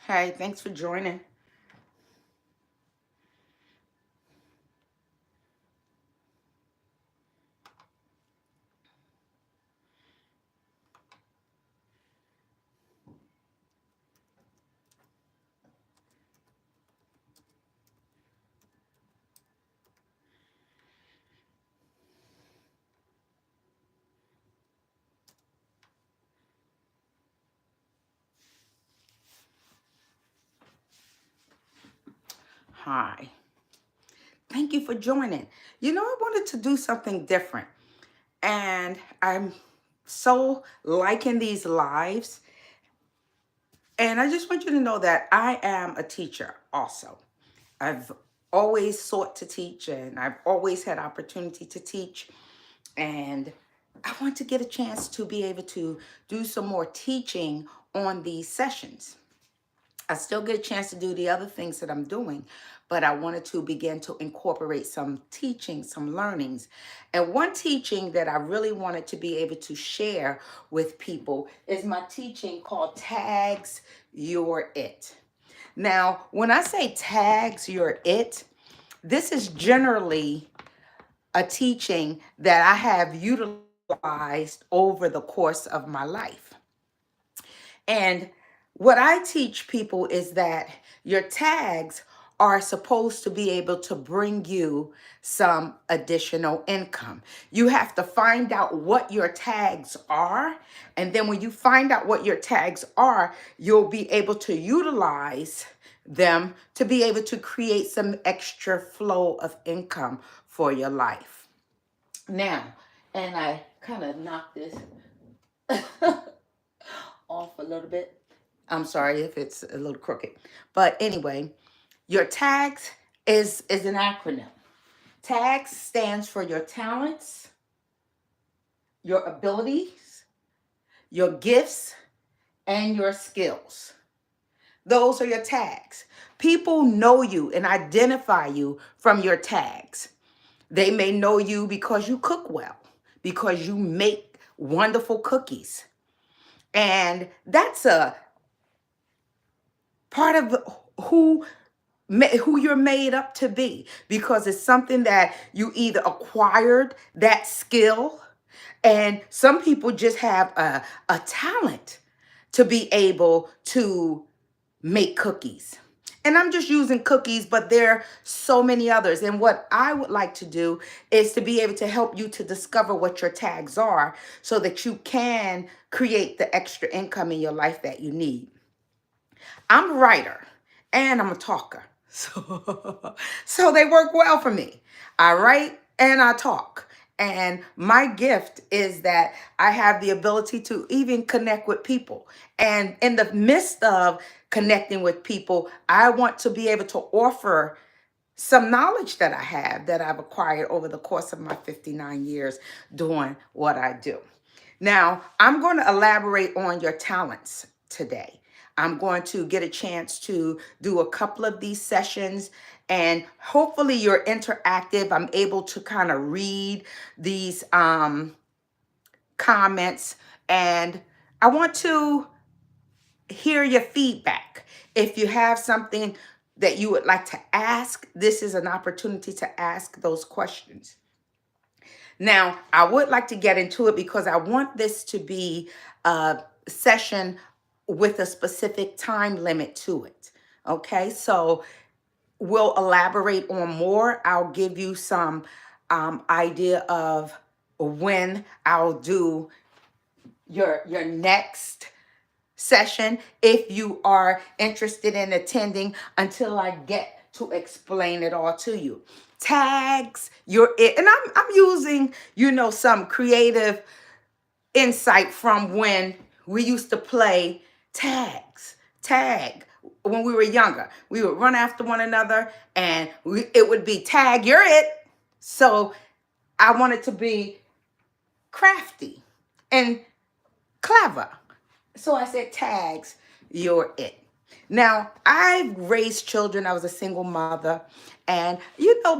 Hey, thanks for joining. Hi. Thank you for joining. I wanted to do something different. And I'm so liking these lives. And I just want you to know that I am a teacher also. I've always sought to teach and I've always had opportunity to teach. And I want to get a chance to be able to do some more teaching on these sessions. I still get a chance to do the other things that I'm doing, but I wanted to begin to incorporate some teaching, some learnings. And one teaching that I really wanted to be able to share with people is my teaching called Tags You're It. Now, when I say tags you're it, this is generally a teaching that I have utilized over the course of my life. And what I teach people is that your tags are supposed to be able to bring you some additional income. You have to find out what your tags are. And then when you find out what your tags are, you'll be able to utilize them to be able to create some extra flow of income for your life. Now, and I kind of knocked this off a little bit. I'm sorry if it's a little crooked. But anyway, your tags is an acronym. TAGS stands for your talents, your abilities, your gifts, and your skills. Those are your tags. People know you and identify you from your tags. They may know you because you cook well, because you make wonderful cookies. And that's a part of who you're made up to be, because it's something that you either acquired that skill, and some people just have a talent to be able to make cookies. And I'm just using cookies, but there are so many others. And what I would like to do is to be able to help you to discover what your tags are so that you can create the extra income in your life that you need. I'm a writer and I'm a talker. So they work well for me. I write and I talk. And my gift is that I have the ability to even connect with people. And in the midst of connecting with people, I want to be able to offer some knowledge that I have that I've acquired over the course of my 59 years doing what I do. Now, I'm going to elaborate on your talents today. I'm going to get a chance to do a couple of these sessions, and hopefully you're interactive. I'm able to kind of read these comments, and I want to hear your feedback. If you have something that you would like to ask, this is an opportunity to ask those questions. Now, I would like to get into it because I want this to be a session with a specific time limit to it. Okay, so we'll elaborate on more. I'll give you some idea of when I'll do your next session if you are interested in attending until I get to explain it all to you. Tags, you're it. And I'm using, some creative insight from when we used to play tag when we were younger. We would run after one another, and it would be tag, you're it. So I wanted to be crafty and clever. So I said, tags, you're it. Now, I've raised children. I was a single mother. And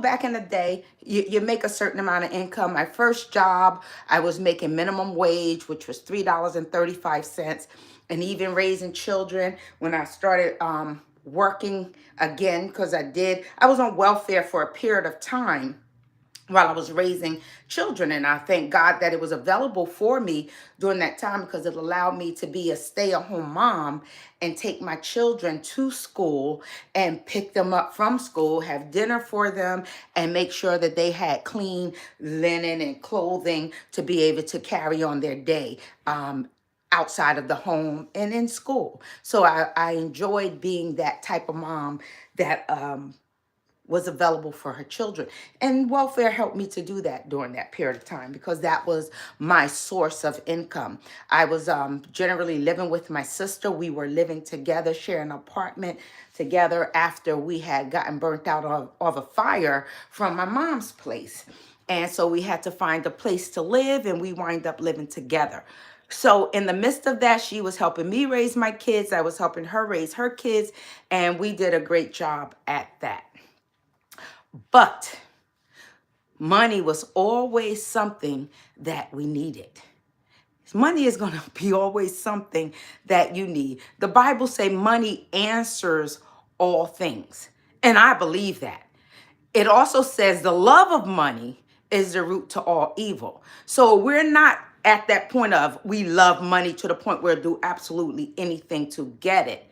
back in the day, you make a certain amount of income. My first job, I was making minimum wage, which was $3.35. And even raising children, when I started working again, because I was on welfare for a period of time while I was raising children. And I thank God that it was available for me during that time, because it allowed me to be a stay-at-home mom and take my children to school and pick them up from school, have dinner for them, and make sure that they had clean linen and clothing to be able to carry on their day outside of the home and in school. So I enjoyed being that type of mom that was available for her children. And welfare helped me to do that during that period of time, because that was my source of income. I was generally living with my sister. We were living together, sharing an apartment together after we had gotten burnt out of a fire from my mom's place. And so we had to find a place to live, and we wind up living together. So in the midst of that, she was helping me raise my kids. I was helping her raise her kids, and we did a great job at that. But money was always something that we needed. Money is going to be always something that you need. The Bible says money answers all things. And I believe that. It also says the love of money is the root to all evil. So we're not at that point of we love money to the point where we'll do absolutely anything to get it.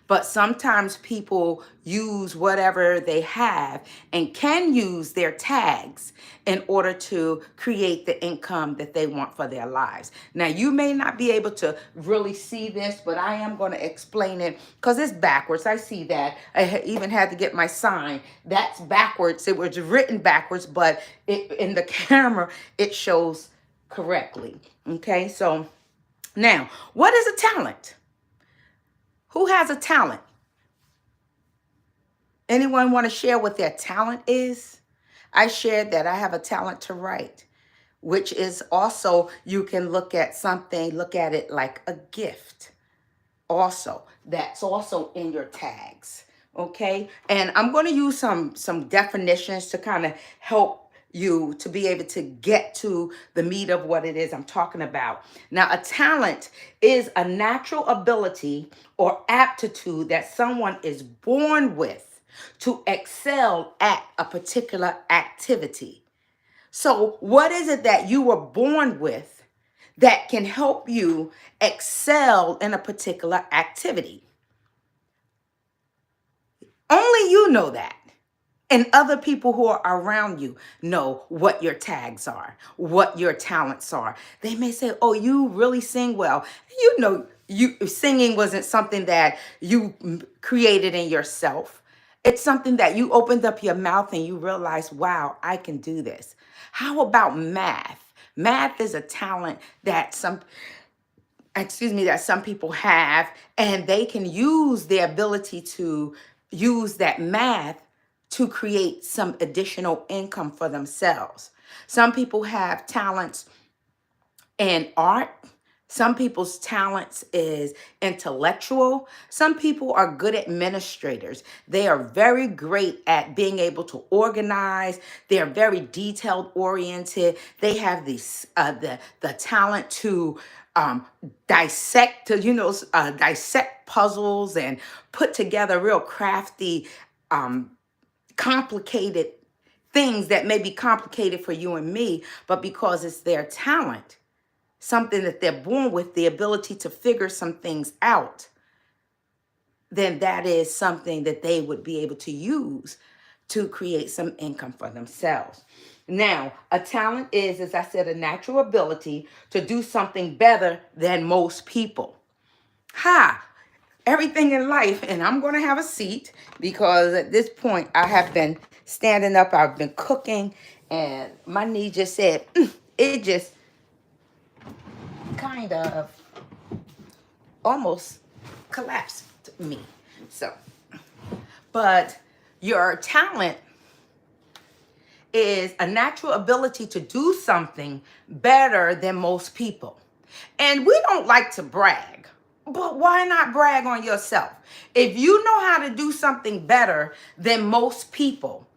But sometimes people use whatever they have and can use their tags in order to create the income that they want for their lives. Now, you may not be able to really see this, but I am going to explain it because it's backwards. I see that. I even had to get my sign. That's backwards. It was written backwards, but in the camera, it shows correctly. Okay, so now, what is a talent? Who has a talent? Anyone want to share what their talent is? I shared that I have a talent to write, which is also, you can look at it like a gift. Also, that's also in your tags. Okay. And I'm going to use some definitions to kind of help you to be able to get to the meat of what it is I'm talking about. Now, a talent is a natural ability or aptitude that someone is born with to excel at a particular activity. So what is it that you were born with that can help you excel in a particular activity? Only you know that. And other people who are around you know what your tags are, what your talents are. They may say, oh, you really sing well. Singing wasn't something that you created in yourself. It's something that you opened up your mouth and you realized, wow, I can do this. How about math? Math is a talent that some people have, and they can use their ability to use that math to create some additional income for themselves. Some people have talents in art. Some people's talents is intellectual. Some people are good administrators. They are very great at being able to organize. They are very detailed oriented. They have the talent to dissect puzzles and put together real crafty, complicated things that may be complicated for you and me, but because it's their talent, something that they're born with, the ability to figure some things out, then that is something that they would be able to use to create some income for themselves. Now, a talent is, as I said, a natural ability to do something better than most people. Everything in life, and I'm going to have a seat because at this point I have been standing up, I've been cooking, and my knee just said, it just kind of almost collapsed me. So, but your talent is a natural ability to do something better than most people. And we don't like to brag, but why not brag on yourself? If you know how to do something better than most people,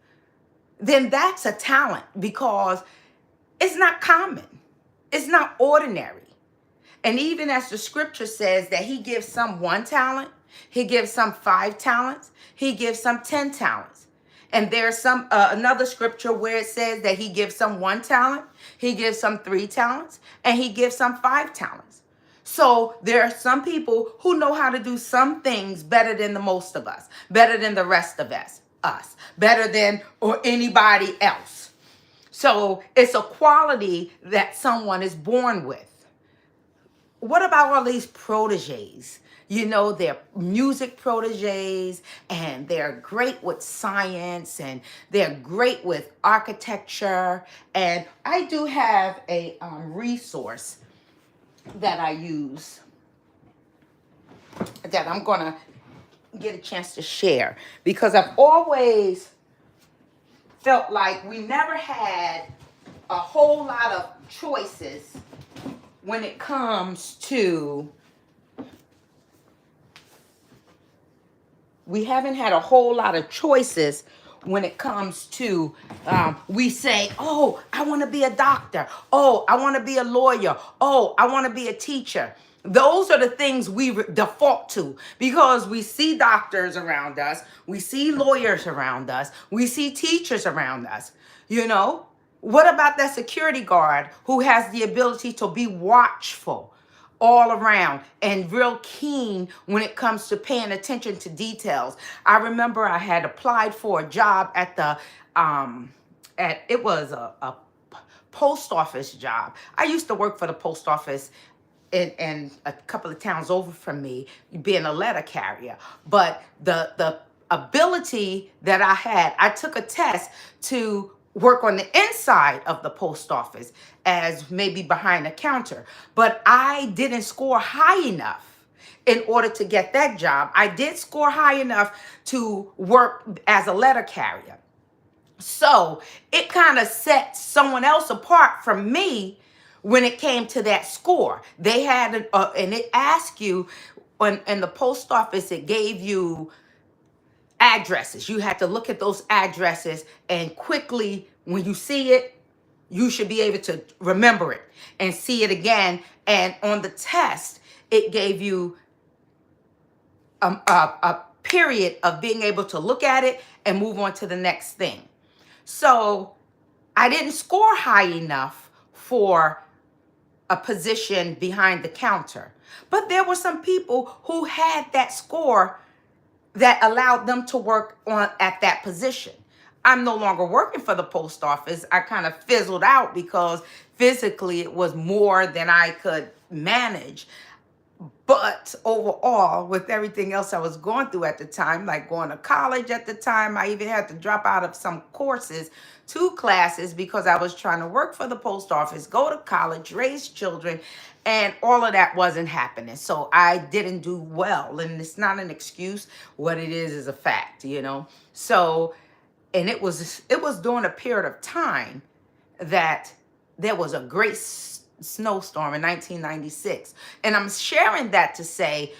then that's a talent because it's not common. It's not ordinary. And even as the scripture says that he gives some 1 talent, he gives some 5 talents, he gives some 10 talents. And there's some another scripture where it says that he gives some 1 talent, he gives some 3 talents, and he gives some 5 talents. So there are some people who know how to do some things better than the most of us, better than the rest of us, better than or anybody else. So it's a quality that someone is born with. What about all these proteges? You know, they're music proteges and they're great with science and they're great with architecture. And I do have a resource that I use that I'm going to get a chance to share because I've always felt like we never had a whole lot of choices when it comes to, we haven't had a whole lot of choices when it comes to, we say, oh, I want to be a doctor. Oh, I want to be a lawyer. Oh, I want to be a teacher. Those are the things we default to because we see doctors around us. We see lawyers around us. We see teachers around us. You know, what about that security guard who has the ability to be watchful all around and real keen when it comes to paying attention to details? I remember I had applied for a job at the it was a post office job. I used to work for the post office in a couple of towns over from me, being a letter carrier. But the ability that I had, I took a test to work on the inside of the post office as maybe behind the counter. But I didn't score high enough in order to get that job. I did score high enough to work as a letter carrier. So it kind of set someone else apart from me when it came to that score. They had, and it asked you, in the post office, it gave you addresses. You had to look at those addresses and quickly, when you see it, you should be able to remember it and see it again. And on the test, it gave you a period of being able to look at it and move on to the next thing. So I didn't score high enough for a position behind the counter. But there were some people who had that score that allowed them to work on at that position. I'm no longer working for the post office. I kind of fizzled out because physically it was more than I could manage. But overall, with everything else I was going through at the time, like going to college at the time, I even had to drop out of some courses, 2 classes, because I was trying to work for the post office, go to college, raise children, and all of that wasn't happening. So I didn't do well. And it's not an excuse. What it is a fact, you know. So, and it was during a period of time that there was a great snowstorm in 1996. And I'm sharing that to say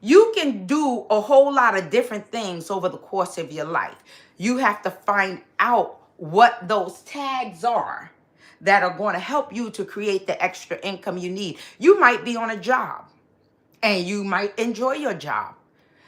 you can do a whole lot of different things over the course of your life. You have to find out what those tags are that are going to help you to create the extra income you need. You might be on a job and you might enjoy your job.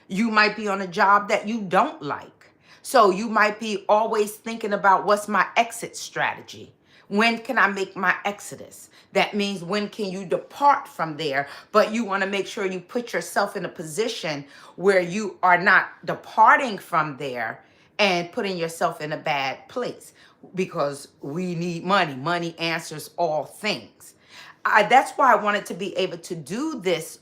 You might be on a job that you don't like. So you might be always thinking about, what's my exit strategy? When can I make my exodus? That means when can you depart from there? But you want to make sure you put yourself in a position where you are not departing from there and putting yourself in a bad place, because we need money. Money answers all things. That's why I wanted to be able to do this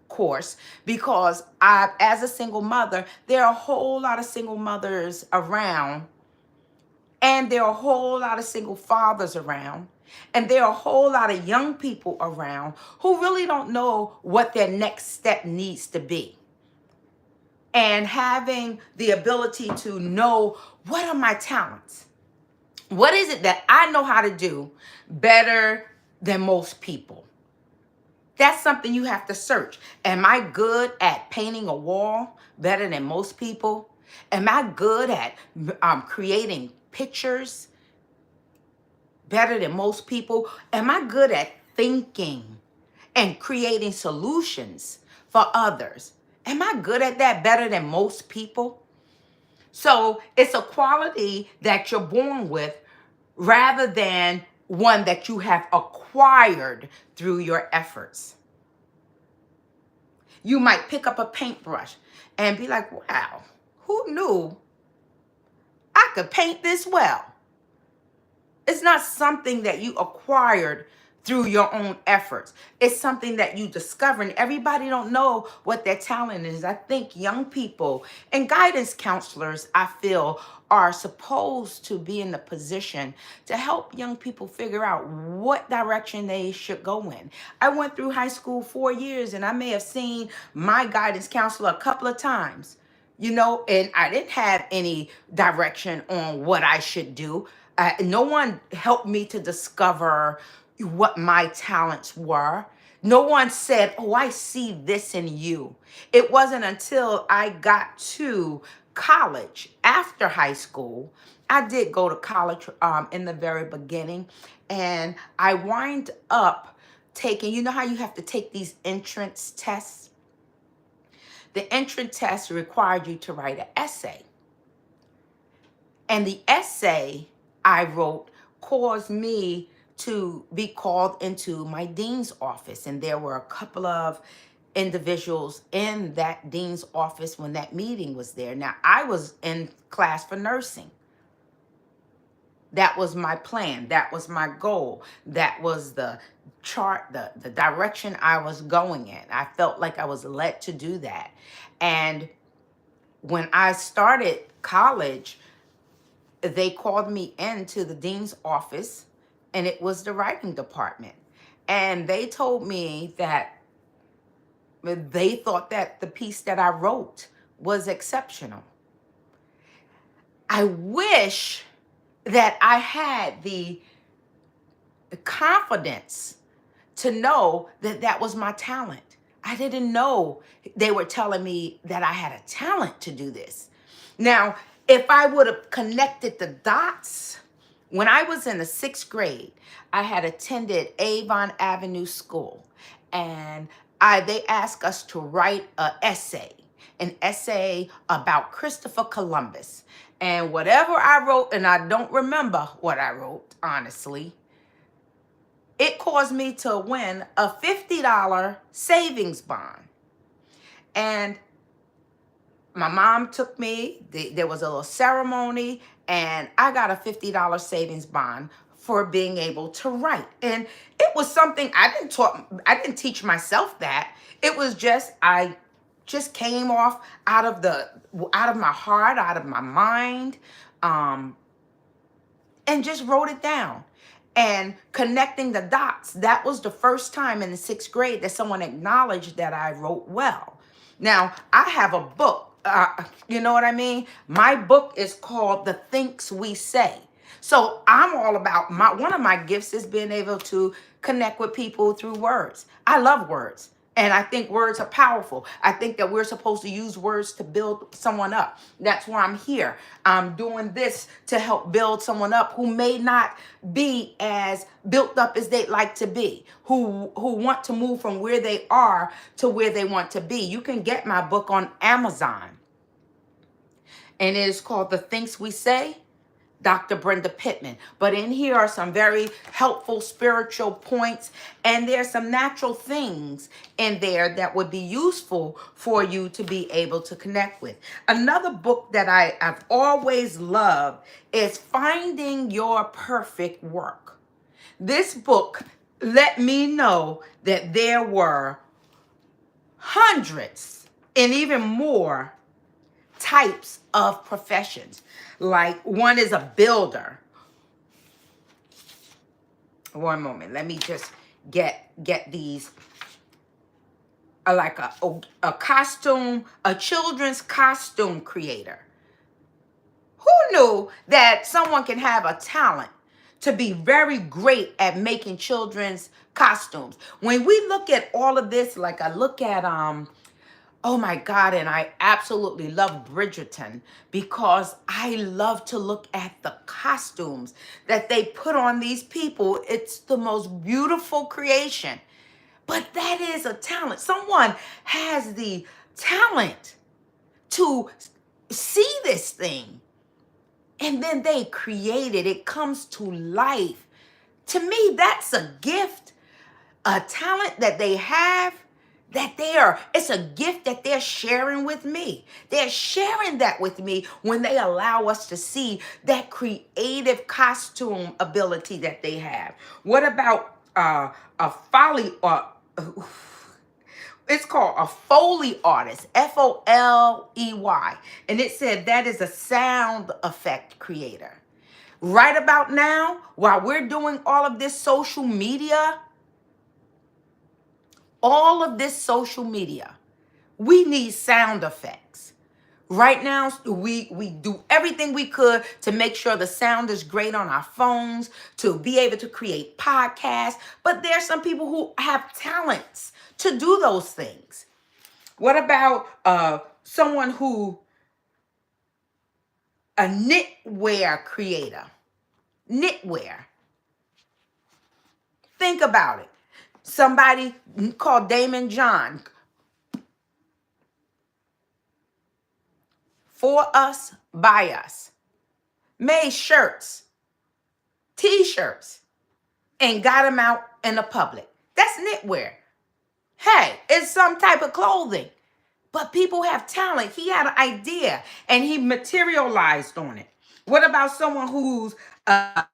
course, because as a single mother, there are a whole lot of single mothers around And there are a whole lot of single fathers around. And there are a whole lot of young people around who really don't know what their next step needs to be. And having the ability to know, what are my talents? What is it that I know how to do better than most people? That's something you have to search. Am I good at painting a wall better than most people? Am I good at creating pictures better than most people? Am I good at thinking and creating solutions for others? Am I good at that better than most people? So it's a quality that you're born with rather than one that you have acquired through your efforts. You might pick up a paintbrush and be like, wow, who knew I could paint this well? It's not something that you acquired through your own efforts. It's something that you discover, and everybody don't know what their talent is. I think young people and guidance counselors, I feel, are supposed to be in the position to help young people figure out what direction they should go in. I went through high school 4 years, and I may have seen my guidance counselor a couple of times, and I didn't have any direction on what I should do. No one helped me to discover what my talents were. No one said, oh, I see this in you. It wasn't until I got to college after high school. I did go to college in the very beginning, and I wind up taking, you know how you have to take these entrance tests? The entrance test required you to write an essay. And the essay I wrote caused me to be called into my dean's office. And there were a couple of individuals in that dean's office when that meeting was there. Now, I was in class for nursing. That was my plan. That was my goal. That was the chart, the direction I was going in. I felt like I was led to do that. And when I started college, they called me into the dean's office, and it was the writing department. And they told me that they thought that the piece that I wrote was exceptional. I wish that I had the confidence to know that that was my talent. I didn't know they were telling me that I had a talent to do this. Now, if I would have connected the dots, when I was in the 6th grade, I had attended Avon Avenue School, and they asked us to write an essay about Christopher Columbus. And whatever I wrote, and I don't remember what I wrote, honestly, it caused me to win a $50 savings bond. And my mom took me, there was a little ceremony, and I got a $50 savings bond for being able to write. And it was something I didn't teach myself that. It was just, I just came off out of my heart, out of my mind, and just wrote it down. And connecting the dots, that was the first time in the 6th grade that someone acknowledged that I wrote well. Now, I have a book, you know what I mean? My book is called The Things We Say. So I'm all about, one of my gifts is being able to connect with people through words. I love words. And I think words are powerful. I think that we're supposed to use words to build someone up. That's why I'm here. I'm doing this to help build someone up who may not be as built up as they'd like to be, who want to move from where they are to where they want to be. You can get my book on Amazon. And it is called The Things We Say, Dr. Brenda Pittman. But in here are some very helpful spiritual points, and there's some natural things in there that would be useful for you to be able to connect with. Another book that I've always loved is Finding Your Perfect Work. This book let me know that there were hundreds and even more types of professions. Like one is a builder. One moment, let me just get these. Like a costume, a children's costume creator. Who knew that someone can have a talent to be very great at making children's costumes? When we look at all of this, like I look at oh my God, and I absolutely love Bridgerton because I love to look at the costumes that they put on these people. It's the most beautiful creation. But that is a talent. Someone has the talent to see this thing, and then they create it. It comes to life. To me, that's a gift, a talent that they have, it's a gift that they're sharing with me. They're sharing that with me when they allow us to see that creative costume ability that they have. What about a foley or it's called a Foley artist, Foley, and it said that is a sound effect creator. Right about now, while we're doing all of this social media, we need sound effects. Right now, we do everything we could to make sure the sound is great on our phones, to be able to create podcasts. But there's some people who have talents to do those things. What about someone a knitwear creator? Knitwear. Think about it. Somebody called Damon John. For us, by us. Made shirts, t-shirts, and got them out in the public. That's knitwear. Hey, it's some type of clothing. But people have talent. He had an idea and he materialized on it. What about someone who's a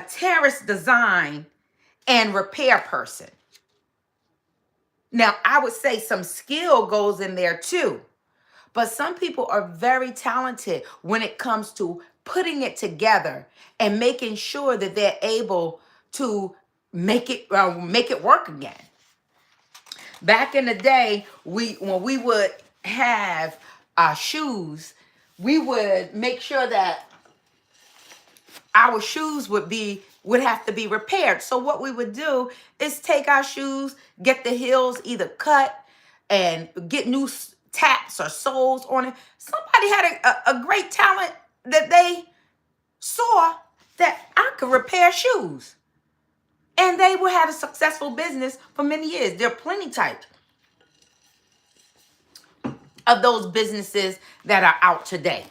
terrace design and repair person? Now, I would say some skill goes in there too. But some people are very talented when it comes to putting it together and making sure that they're able to make it work again. Back in the day, when we would have our shoes, we would make sure that our shoes would have to be repaired. So what we would do is take our shoes, get the heels either cut and get new taps or soles on it. Somebody had a great talent that they saw that I could repair shoes. And they would have a successful business for many years. There are plenty types of those businesses that are out today.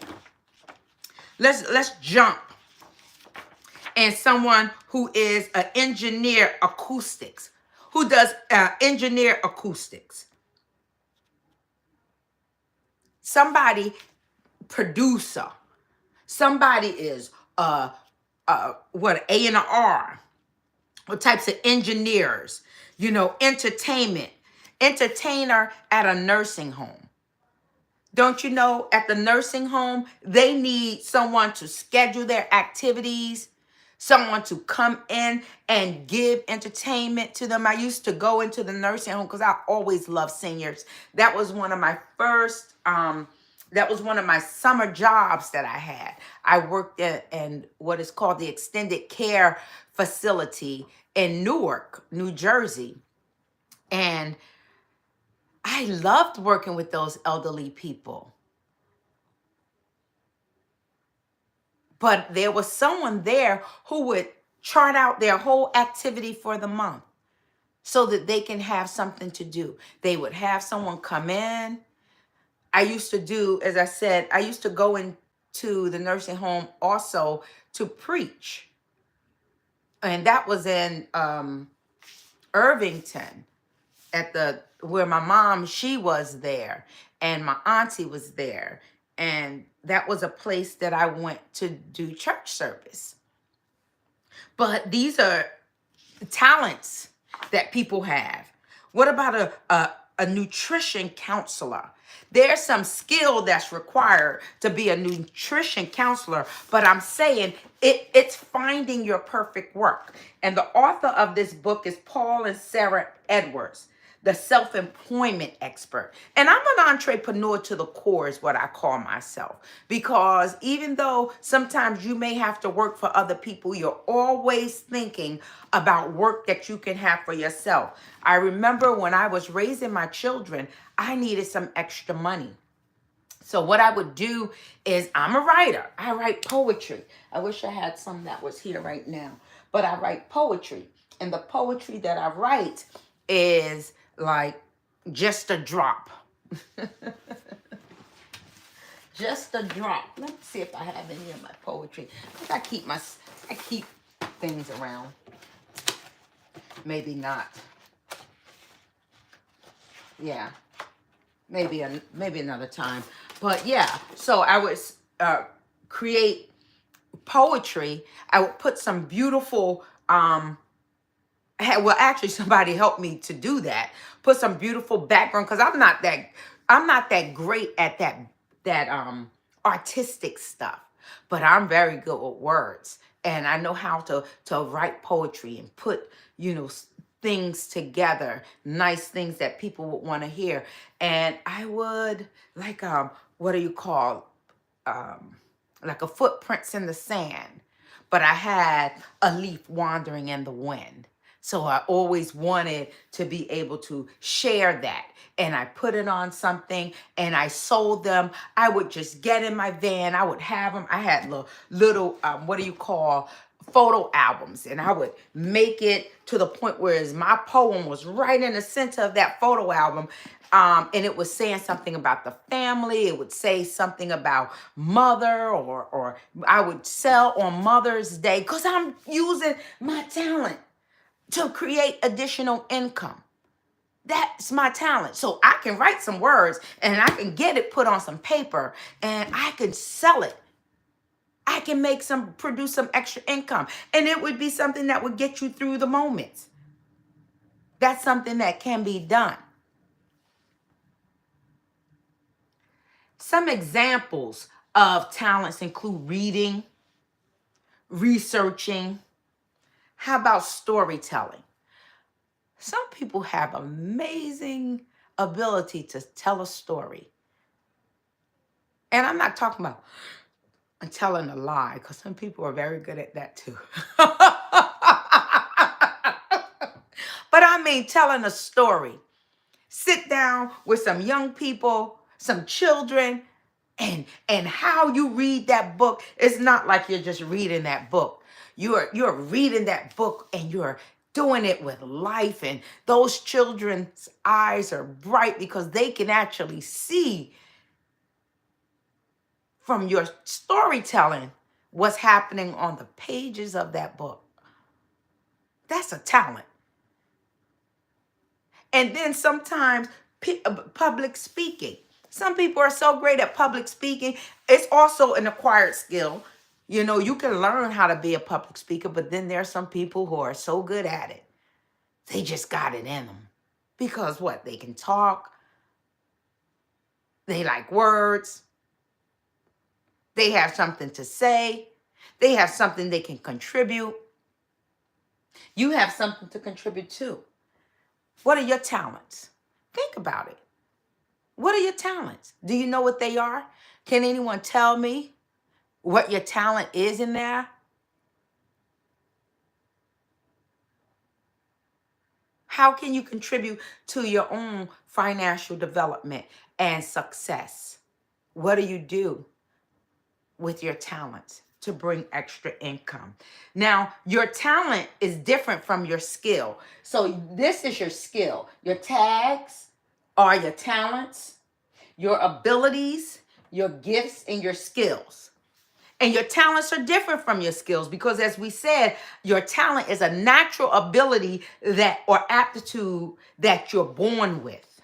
Let's jump. And someone who is an engineer acoustics, who does engineer acoustics. Somebody producer. Somebody is what A&R. What types of engineers? Entertainment. Entertainer at a nursing home. Don't you know at the nursing home, they need someone to schedule their activities, someone to come in and give entertainment to them. I used to go into the nursing home because I always loved seniors. That was one of my first, that was one of my summer jobs that I had. I worked in what is called the extended care facility in Newark, New Jersey. And I loved working with those elderly people. But there was someone there who would chart out their whole activity for the month so that they can have something to do. They would have someone come in. I used to do, as I said, I used to go into the nursing home also to preach. And that was in Irvington where my mom, she was there, and my auntie was there. And that was a place that I went to do church service. But these are talents that people have. What about a nutrition counselor? There's some skill that's required to be a nutrition counselor, but I'm saying it's finding your perfect work. And the author of this book is Paul and Sarah Edwards, the self-employment expert. And I'm an entrepreneur to the core is what I call myself. Because even though sometimes you may have to work for other people, you're always thinking about work that you can have for yourself. I remember when I was raising my children, I needed some extra money. So what I would do is, I'm a writer. I write poetry. I wish I had some that was here right now. But I write poetry. And the poetry that I write is like just a drop. Just a drop. Let me see if I have any of my poetry. Because I keep things around. Maybe not. Yeah. Maybe another time. But yeah, so I would create poetry. I would put some beautiful well, actually somebody helped me to do that. Put some beautiful background, because I'm not that great at that artistic stuff, but I'm very good with words, and I know how to write poetry and put, things together, nice things that people would want to hear. And I would like what do you call like a footprints in the sand, but I had a leaf wandering in the wind. So I always wanted to be able to share that. And I put it on something and I sold them. I would just get in my van. I would have them. I had little what do you call, photo albums. And I would make it to the point where my poem was right in the center of that photo album. And it was saying something about the family. It would say something about mother, or I would sell on Mother's Day, because I'm using my talent to create additional income. That's my talent. So I can write some words and I can get it put on some paper and I can sell it. I can produce some extra income, and it would be something that would get you through the moments. That's something that can be done. Some examples of talents include reading, researching. How about storytelling? Some people have amazing ability to tell a story. And I'm not talking about telling a lie, because some people are very good at that too. But I mean telling a story. Sit down with some young people, some children, and how you read that book is not like you're just reading that book. You're reading that book and you're doing it with life, and those children's eyes are bright because they can actually see from your storytelling what's happening on the pages of that book. That's a talent. And then sometimes public speaking. Some people are so great at public speaking. It's also an acquired skill. You can learn how to be a public speaker, but then there are some people who are so good at it. They just got it in them. Because what? They can talk. They like words. They have something to say. They have something they can contribute. You have something to contribute too. What are your talents? Think about it. What are your talents? Do you know what they are? Can anyone tell me what your talent is in there? How can you contribute to your own financial development and success? What do you do with your talents to bring extra income? Now, your talent is different from your skill. So this is your skill. Your tags are your talents, your abilities, your gifts, and your skills. And your talents are different from your skills because, as we said, your talent is a natural ability or aptitude that you're born with.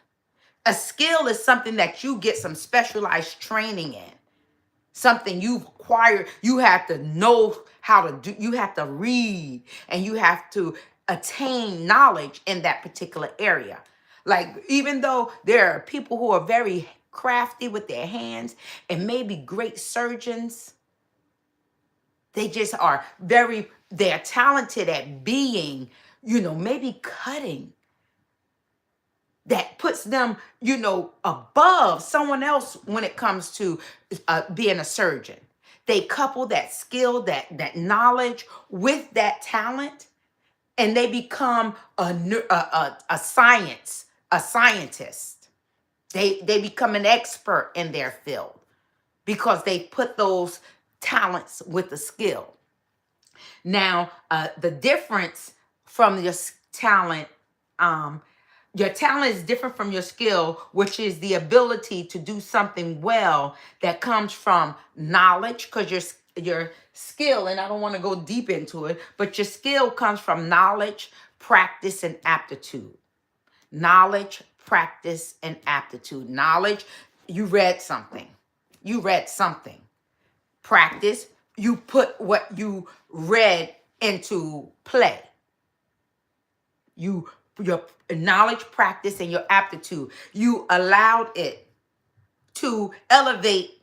A skill is something that you get some specialized training in. Something you've acquired. You have to know how to do. You have to read, and you have to attain knowledge in that particular area. Like, even though there are people who are very crafty with their hands and maybe great surgeons. They just are they're talented at being, maybe cutting that puts them, above someone else when it comes to being a surgeon. They couple that skill, that knowledge with that talent, and they become a scientist. They become an expert in their field because they put those talents with the skill. Now, the difference from talent, your talent is different from your skill, which is the ability to do something well that comes from knowledge, because your skill, and I don't want to go deep into it, but your skill comes from knowledge, practice, and aptitude. Knowledge, practice, and aptitude. Knowledge, you read something. You read something. Practice, you put what you read into play. Your knowledge, practice, and your aptitude. You allowed it to elevate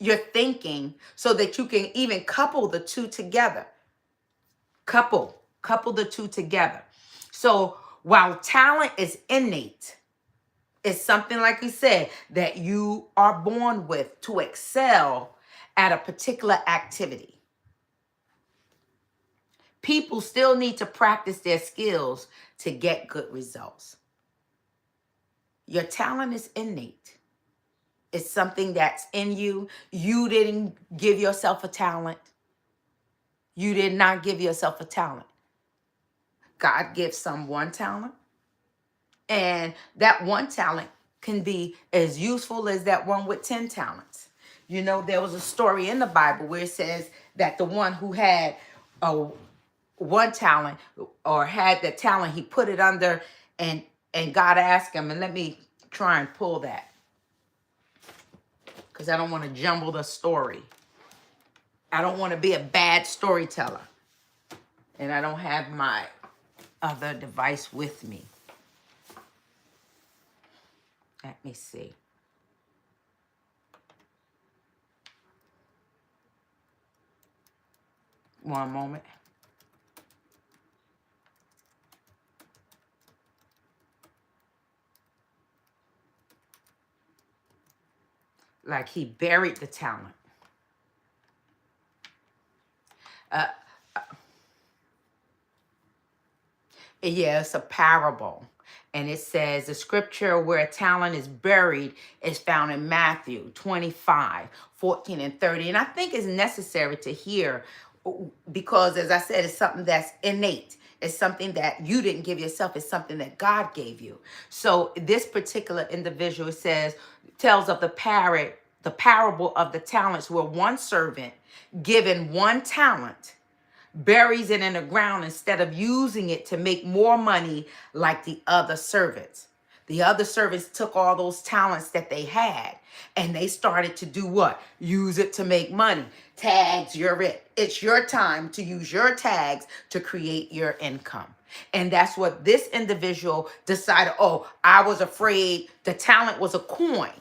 your thinking so that you can even couple the two together. Couple the two together. So while talent is innate, it's something, like we said, that you are born with to excel at a particular activity. People still need to practice their skills to get good results. Your talent is innate. It's something that's in you. You didn't give yourself a talent. You did not give yourself a talent. God gives someone talent, and that one talent can be as useful as that one with 10 talents. There was a story in the Bible where it says that the one who had one talent, or had the talent, he put it under, and God asked him, and let me try and pull that, because I don't want to jumble the story. I don't want to be a bad storyteller, and I don't have my other device with me. Let me see. One moment. Like he buried the talent. Yeah, it's a parable. And it says the scripture where a talent is buried is found in Matthew 25, 14, and 30. And I think it's necessary to hear, because, as I said, it's something that's innate. It's something that you didn't give yourself. It's something that God gave you. So this particular individual tells of the parable of the talents, where one servant given one talent buries it in the ground instead of using it to make more money like the other servants. The other servants took all those talents that they had and they started to do what? Use it to make money. Tags, you're it. It's your time to use your tags to create your income. And that's what this individual decided. Oh, I was afraid the talent was a coin,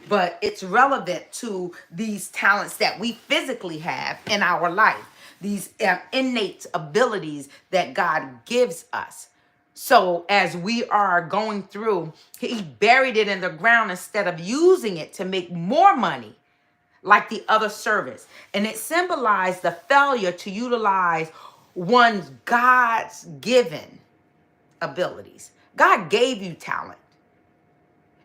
but it's relevant to these talents that we physically have in our life. These innate abilities that God gives us. So as we are going through, he buried it in the ground instead of using it to make more money like the other servants. And it symbolized the failure to utilize one's God's given abilities. God gave you talent.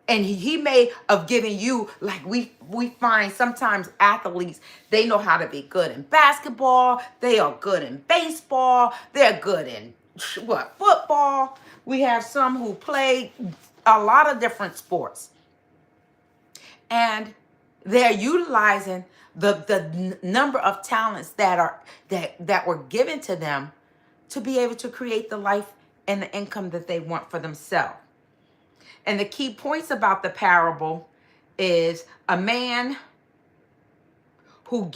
And he may have given you, like we find sometimes athletes, they know how to be good in basketball. They are good in baseball. They're good in football. We have some who play a lot of different sports. And they're utilizing the number of talents that were given to them to be able to create the life and the income that they want for themselves. And the key points about the parable is a man who's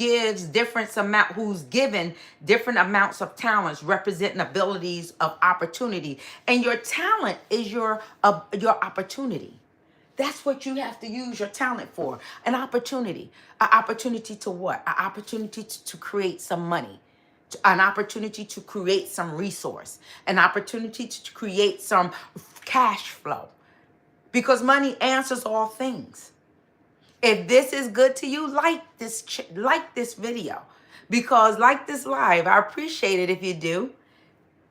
given different amounts of talents, representing abilities of opportunity. And your talent is your opportunity. That's what you have to use your talent for. An opportunity. An opportunity to what? An opportunity to create some money. An opportunity to create some resource. An opportunity to create some cash flow. Because money answers all things. If this is good to you, like this video. Because like this live, I appreciate it if you do.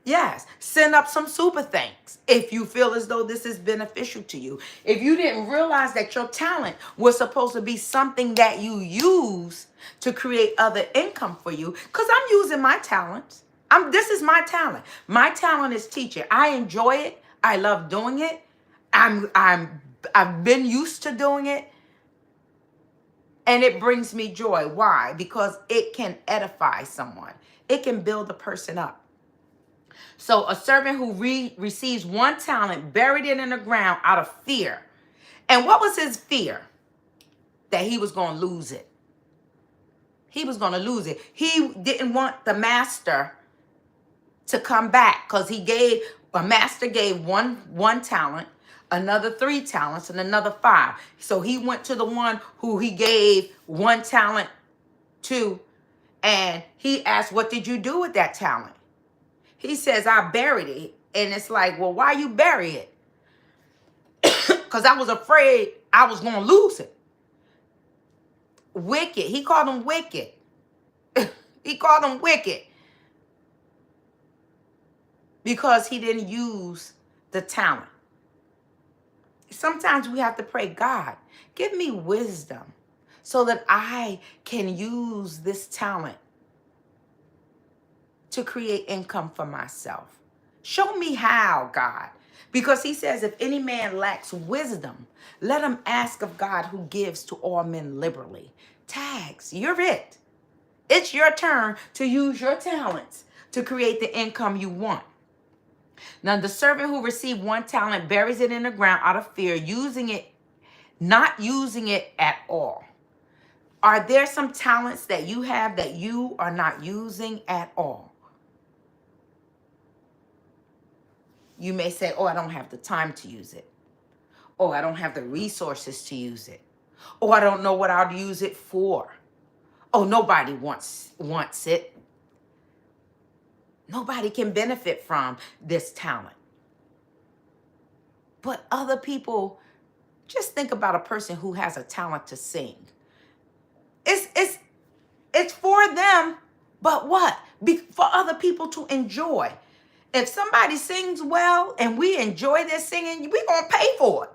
Yes, send up some super thanks if you feel as though this is beneficial to you. If you didn't realize that your talent was supposed to be something that you use to create other income for you, because I'm using my talents. This is my talent. My talent is teaching. I enjoy it. I love doing it. I've been used to doing it. And it brings me joy. Why? Because it can edify someone. It can build a person up. So a servant who receives one talent buried it in the ground out of fear. And what was his fear? That he was going to lose it. He was going to lose it. He didn't want the master to come back because a master gave one talent, another 3 talents, and another 5. So he went to the one who he gave 1 talent to, and he asked, what did you do with that talent? He says, I buried it. And it's like, well, why you bury it? Because I was afraid I was going to lose it. Wicked. He called him wicked. He called him wicked. Because he didn't use the talent. Sometimes we have to pray, God, give me wisdom so that I can use this talent to create income for myself. Show me how, God. Because he says, if any man lacks wisdom, let him ask of God who gives to all men liberally. Tags, you're it. It's your turn to use your talents to create the income you want. Now, the servant who received 1 talent buries it in the ground out of fear, not using it at all. Are there some talents that you have that you are not using at all? You may say, oh, I don't have the time to use it. Oh, I don't have the resources to use it. Oh, I don't know what I'll use it for. Oh, nobody wants it. Nobody can benefit from this talent. But other people, just think about a person who has a talent to sing. It's for them, but what? For other people to enjoy. If somebody sings well and we enjoy their singing, we're going to pay for it.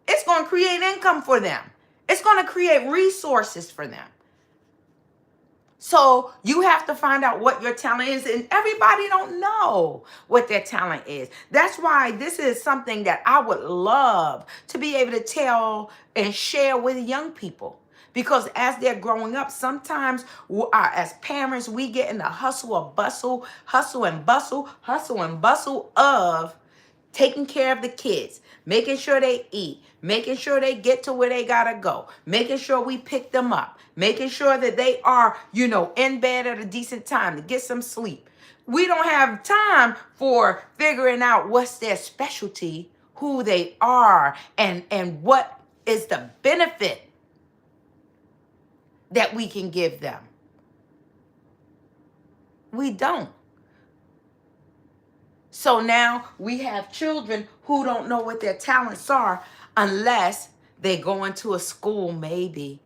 It's going to create income for them. It's going to create resources for them. So you have to find out what your talent is, and everybody don't know what their talent is. That's why this is something that I would love to be able to tell and share with young people. Because as they're growing up, sometimes as parents, we get in the hustle and bustle of taking care of the kids, making sure they eat, making sure they get to where they gotta go, making sure we pick them up, making sure that they are, in bed at a decent time to get some sleep. We don't have time for figuring out what's their specialty, who they are, and what is the benefit that we can give them. We don't. So now we have children who don't know what their talents are unless they go into a school, maybe.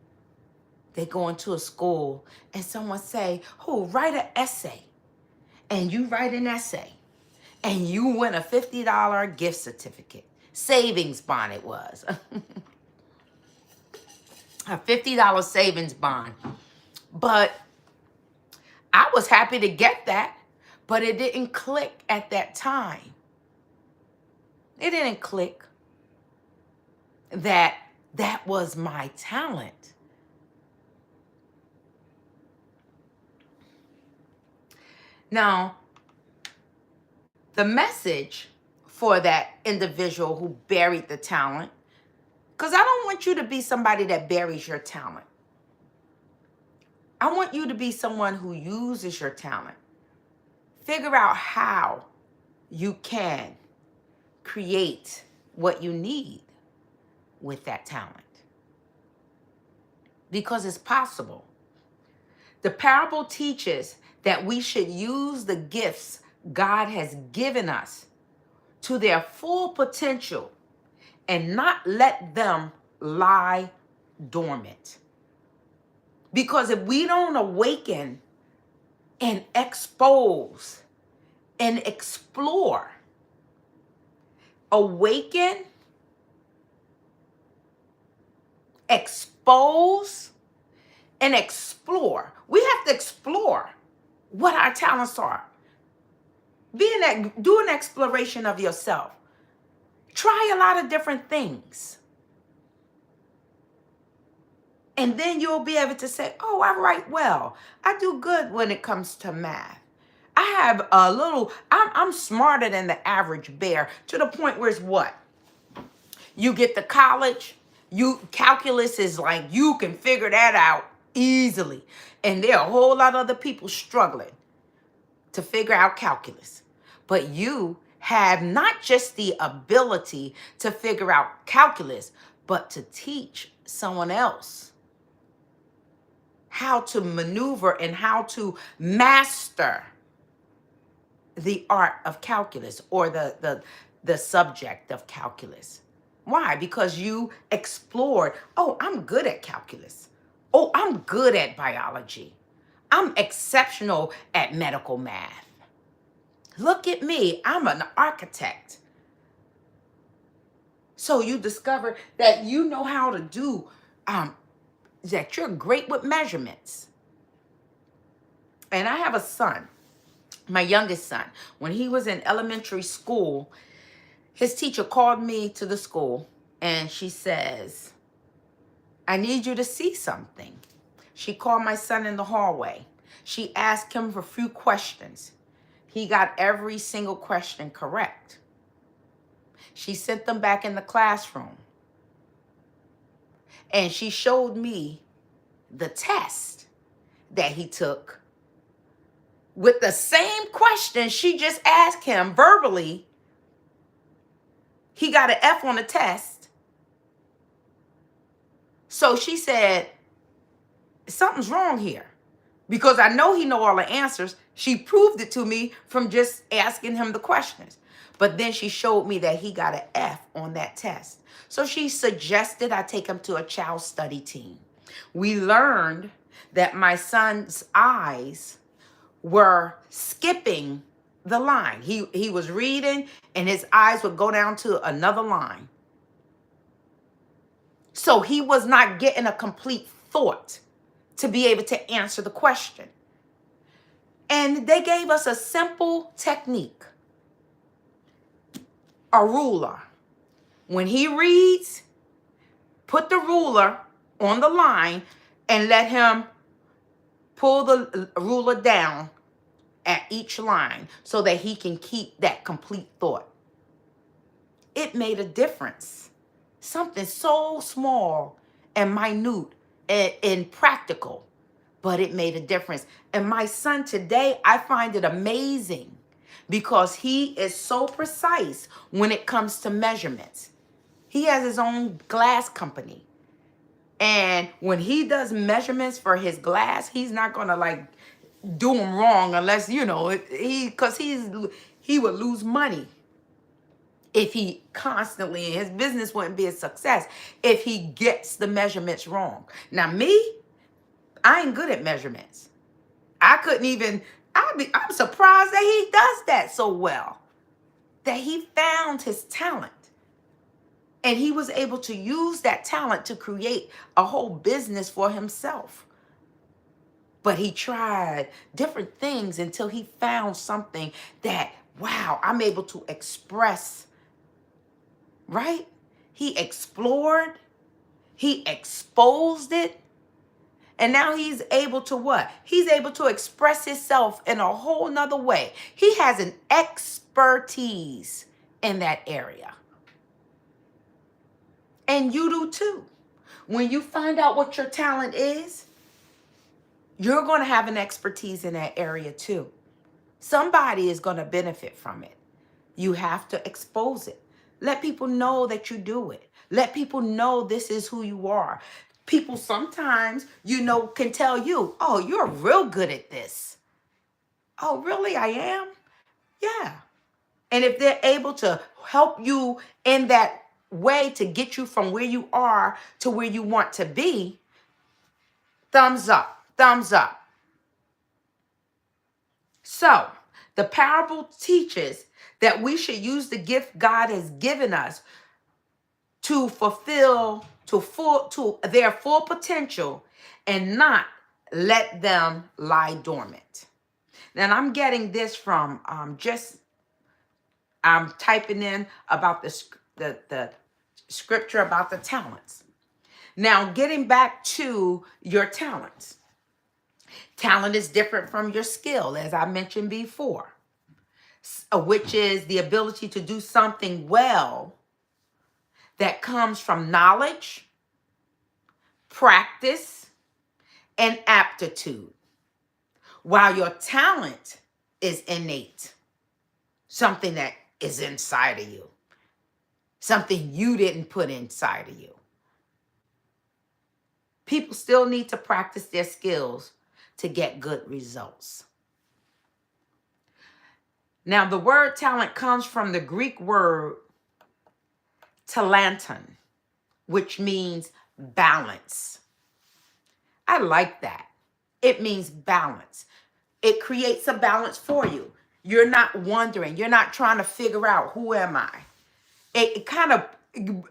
They go into a school and someone say, write an essay. And you write an essay. And you win a $50 gift certificate. Savings bond it was. A $50 savings bond. But I was happy to get that. But it didn't click at that time. It didn't click that was my talent. Now, the message for that individual who buried the talent, because I don't want you to be somebody that buries your talent. I want you to be someone who uses your talent. Figure out how you can create what you need. with that talent because it's possible. The parable teaches that we should use the gifts God has given us to their full potential and not let them lie dormant. Because if we don't awaken and expose and explore, awaken, expose, and explore. We have to explore what our talents are. Do an exploration of yourself. Try a lot of different things. And then you'll be able to say, oh, I write well. I do good when it comes to math. I have I'm smarter than the average bear to the point where it's what? You get to college, calculus is like you can figure that out easily. And there are a whole lot of other people struggling to figure out calculus. But you have not just the ability to figure out calculus, but to teach someone else how to maneuver and how to master the art of calculus or the subject of calculus. Why? Because you explored, oh, I'm good at calculus. Oh, I'm good at biology. I'm exceptional at medical math. Look at me, I'm an architect. So you discover that you know how to do, that you're great with measurements. And I have a son, my youngest son. When he was in elementary school, his teacher called me to the school and she says, I need you to see something. She called my son in the hallway. She asked him for a few questions. He got every single question correct. She sent them back in the classroom. And she showed me the test that he took with the same question she just asked him verbally. He got an F on the test. So she said, something's wrong here. Because I know he know all the answers. She proved it to me from just asking him the questions. But then she showed me that he got an F on that test. So she suggested I take him to a child study team. We learned that my son's eyes were skipping the line. He was reading and his eyes would go down to another line. So he was not getting a complete thought to be able to answer the question. And they gave us a simple technique, a ruler. When he reads, put the ruler on the line and let him pull the ruler down at each line so that he can keep that complete thought. It made a difference. Something so small and minute and practical, but it made a difference. And my son today, I find it amazing because he is so precise when it comes to measurements. He has his own glass company. And when he does measurements for his glass, he's not going to like do them wrong unless, because he would lose money if he constantly, his business wouldn't be a success if he gets the measurements wrong. Now me, I ain't good at measurements. I'm surprised that he does that so well, that he found his talent. And he was able to use that talent to create a whole business for himself. But he tried different things until he found something that, wow, I'm able to express, right? He explored, he exposed it, and now he's able to what? He's able to express himself in a whole nother way. He has an expertise in that area. And you do too. When you find out what your talent is, you're going to have an expertise in that area too. Somebody is going to benefit from it. You have to expose it. Let people know that you do it. Let people know this is who you are. People sometimes, can tell you, oh, you're real good at this. Oh, really? I am? Yeah. And if they're able to help you in that way to get you from where you are to where you want to be, thumbs up, thumbs up. So the parable teaches that we should use the gift God has given us to fulfill to their full potential and not let them lie dormant. Now I'm getting this from I'm typing in about the scripture about the talents. Now getting back to your talents. Talent is different from your skill, as I mentioned before, which is the ability to do something well that comes from knowledge, practice, and aptitude, while your talent is innate, something that is inside of you, something you didn't put inside of you. People still need to practice their skills to get good results. Now, the word talent comes from the Greek word talanton, which means balance. I like that. It means balance. It creates a balance for you. You're not wondering. You're not trying to figure out, who am I? It kind of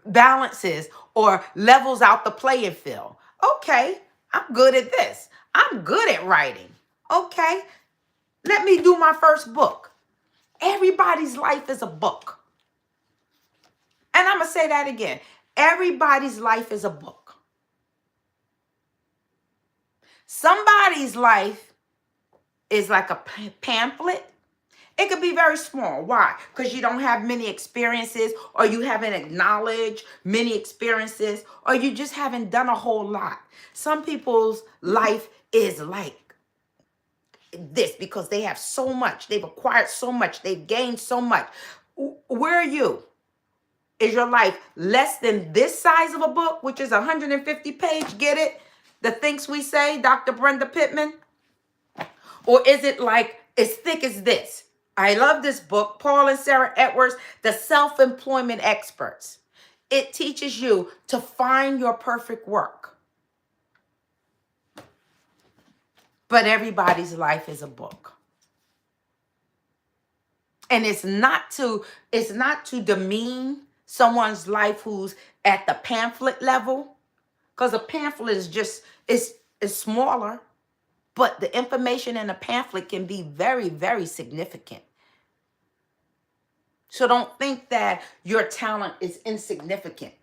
balances or levels out the playing field. Okay, I'm good at this. I'm good at writing. Okay, let me do my first book. Everybody's life is a book. And I'm going to say that again. Everybody's life is a book. Somebody's life is like a pamphlet. It could be very small. Why? Because you don't have many experiences, or you haven't acknowledged many experiences, or you just haven't done a whole lot. Some people's life is like this because they have so much. They've acquired so much. They've gained so much. Where are you? Is your life less than this size of a book, which is 150 page? Get it? The Things We Say, Dr. Brenda Pittman? Or is it like as thick as this? I love this book, Paul and Sarah Edwards, The Self-Employment Experts. It teaches you to find your perfect work. But everybody's life is a book. And it's not to demean someone's life who's at the pamphlet level, because a pamphlet is smaller, but the information in a pamphlet can be very, very significant. So don't think that your talent is insignificant.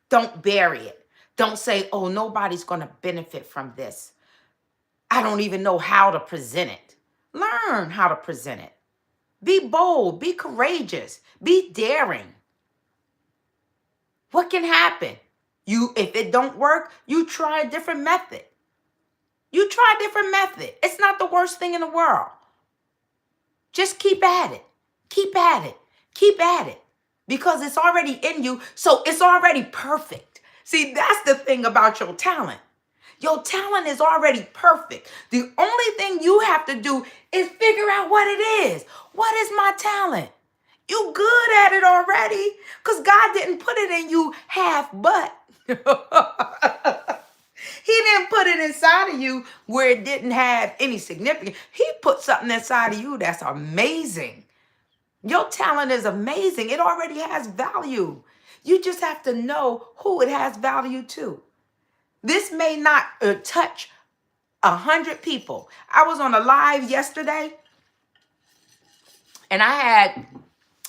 Don't bury it. Don't say, oh, nobody's going to benefit from this. I don't even know how to present it. Learn how to present it. Be bold. Be courageous. Be daring. What can happen? If it don't work, you try a different method. It's not the worst thing in the world. Just keep at it. Keep at it. Keep at it. Because it's already in you, so it's already perfect. See, that's the thing about your talent. Your talent is already perfect. The only thing you have to do is figure out what it is. What is my talent? You good at it already, because God didn't put it in you half-butt. He didn't put it inside of you where it didn't have any significance. He put something inside of you that's amazing. Your talent is amazing. It already has value. You just have to know who it has value to. This may not touch 100 people. I was on a live yesterday, and I had,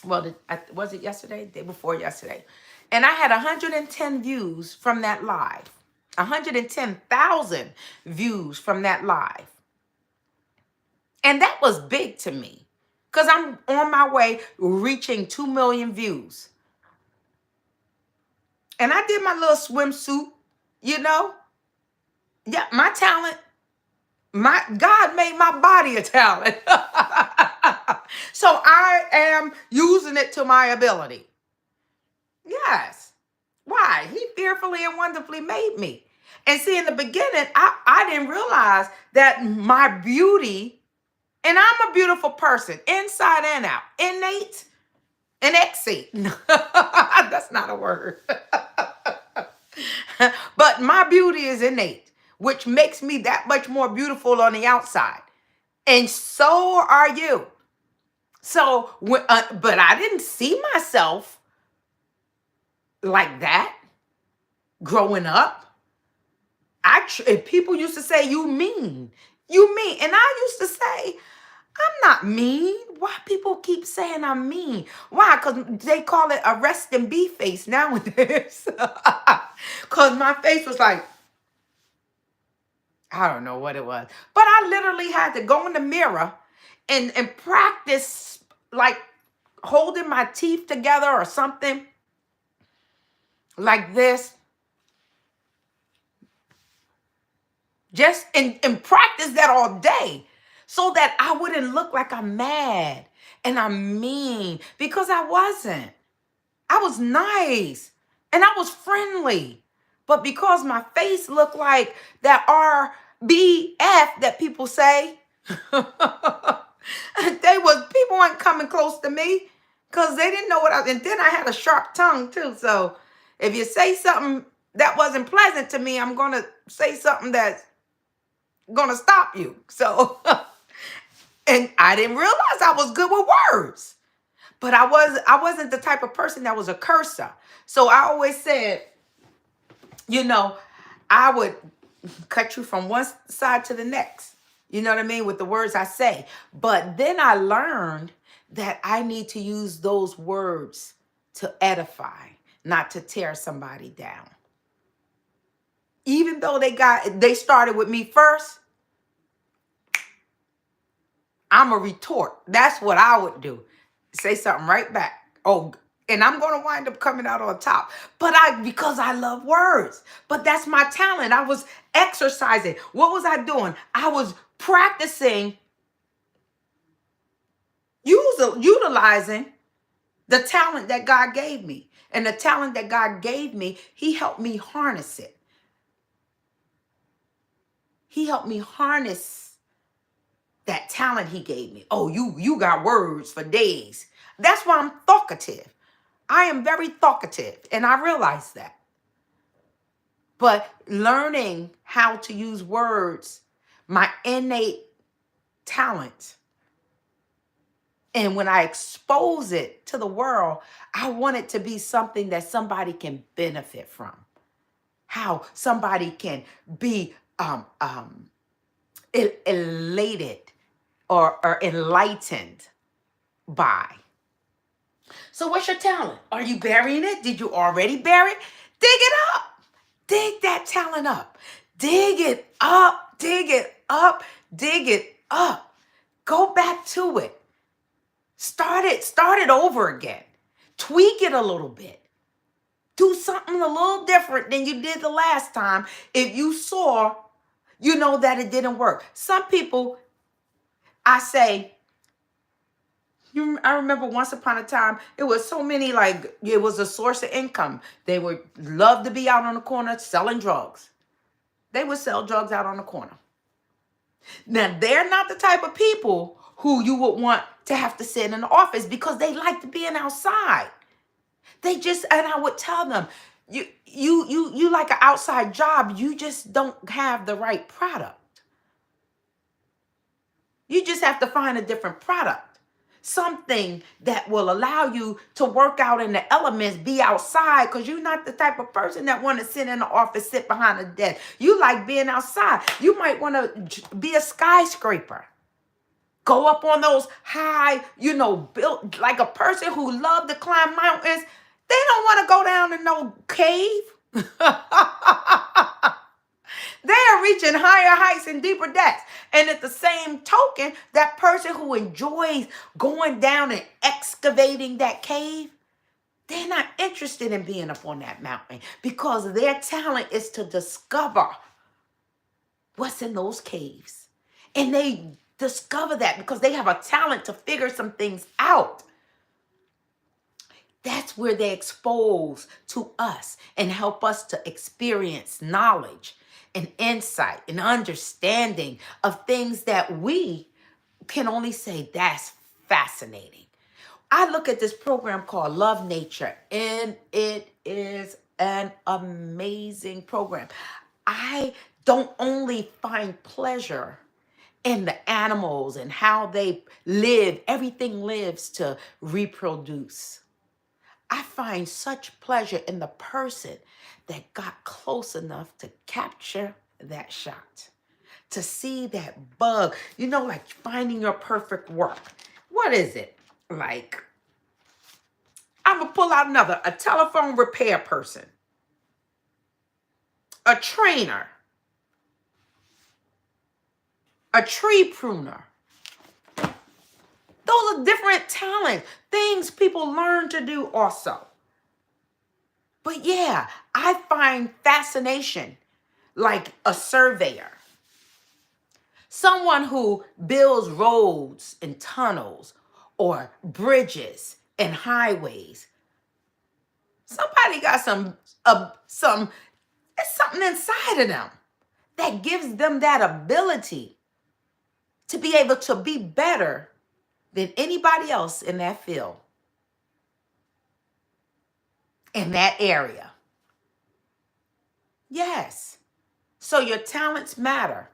was it yesterday? Day before yesterday. And I had 110 views from that live. 110,000 views from that live. And that was big to me, because I'm on my way reaching 2 million views. And I did my little swimsuit, Yeah, my talent, God made my body a talent. So I am using it to my ability. Yes. Why? He fearfully and wonderfully made me. And see, in the beginning, I didn't realize that my beauty, and I'm a beautiful person, inside and out, innate and exceed. That's not a word. But my beauty is innate, which makes me that much more beautiful on the outside. And so are you. So, but I didn't see myself like that growing up. People used to say, you mean. And I used to say, I'm not mean. Why people keep saying I'm mean? Why? Because they call it a rest and be face nowadays. Because my face was like, I don't know what it was. But I literally had to go in the mirror and practice like holding my teeth together or something like this. Just and practice that all day so that I wouldn't look like I'm mad and I'm mean, because I wasn't. I was nice and I was friendly. But because my face looked like that RBF that people say, people weren't coming close to me because they didn't know what and then I had a sharp tongue too. So if you say something that wasn't pleasant to me, I'm gonna say something that's gonna stop you. So and I didn't realize I was good with words. But I wasn't the type of person that was a cursor. So I always said, I would cut you from one side to the next. You know what I mean? With the words I say. But then I learned that I need to use those words to edify, not to tear somebody down. Even though they started with me first, I'm a retort. That's what I would do. Say something right back. Oh, and I'm going to wind up coming out on top. Because I love words. But that's my talent. I was exercising. What was I doing? I was practicing utilizing the talent that God gave me. And the talent that God gave me, he helped me harness it. He helped me harness that talent he gave me. Oh, you got words for days. That's why I'm talkative. I am very talkative, and I realize that. But learning how to use words, my innate talent, and when I expose it to the world, I want it to be something that somebody can benefit from. How somebody can be elated or enlightened by. So what's your talent? Are you burying it? Did you already bury it? Dig it up. Dig that talent up. Dig it up. Dig it up. Dig it up. Go back to it. Start it over again. Tweak it a little bit. Do something a little different than you did the last time if you saw, that it didn't work. Some people, I say, I remember once upon a time, it was so many, like, it was a source of income. They would love to be out on the corner selling drugs. They would sell drugs out on the corner. Now, they're not the type of people who you would want to have to sit in the office because they like to be outside. And I would tell them, you like an outside job, you just don't have the right product. You just have to find a different product. Something that will allow you to work out in the elements, be outside, because you're not the type of person that want to sit in the office, sit behind a desk. You like being outside. You might want to be a skyscraper. Go up on those high, built like a person who loved to climb mountains. They don't want to go down in no cave. They are reaching higher heights and deeper depths. And at the same token, that person who enjoys going down and excavating that cave, they're not interested in being up on that mountain because their talent is to discover what's in those caves. And they discover that because they have a talent to figure some things out. That's where they expose to us and help us to experience knowledge and insight and understanding of things that we can only say that's fascinating. I look at this program called Love Nature, and it is an amazing program. I don't only find pleasure in the animals and how they live, everything lives to reproduce. I find such pleasure in the person that got close enough to capture that shot, to see that bug, like finding your perfect work. What is it? Like, I'm going to pull out another, a telephone repair person, a trainer, a tree pruner. Those are different talents, things people learn to do also. But yeah, I find fascination like a surveyor, someone who builds roads and tunnels or bridges and highways. Somebody got it's something inside of them that gives them that ability to be able to be better than anybody else in that field, in that area. Yes. So your talents matter.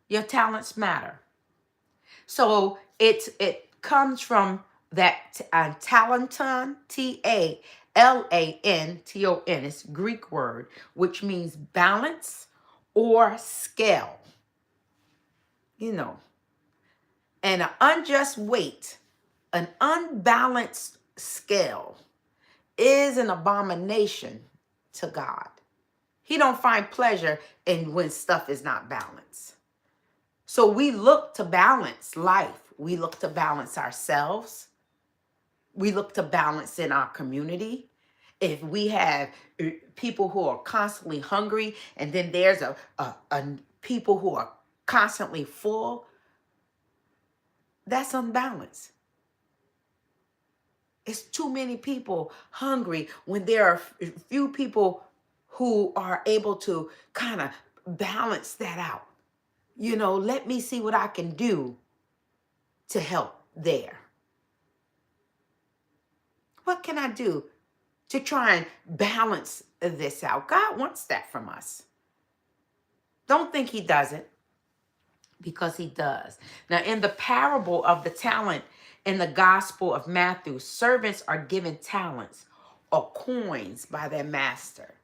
Your talents matter. So it comes from that talenton, Talanton. It's a Greek word, which means balance or scale. And an unjust weight, an unbalanced scale is an abomination to God. He don't find pleasure in when stuff is not balanced. So we look to balance life. We look to balance ourselves. We look to balance in our community. If we have people who are constantly hungry, and then there's a people who are constantly full, that's unbalanced. It's too many people hungry when there are few people who are able to kind of balance that out. Let me see what I can do to help there. What can I do to try and balance this out? God wants that from us. Don't think he doesn't, because he does. Now, in the parable of the talent in the Gospel of Matthew, servants are given talents or coins by their master.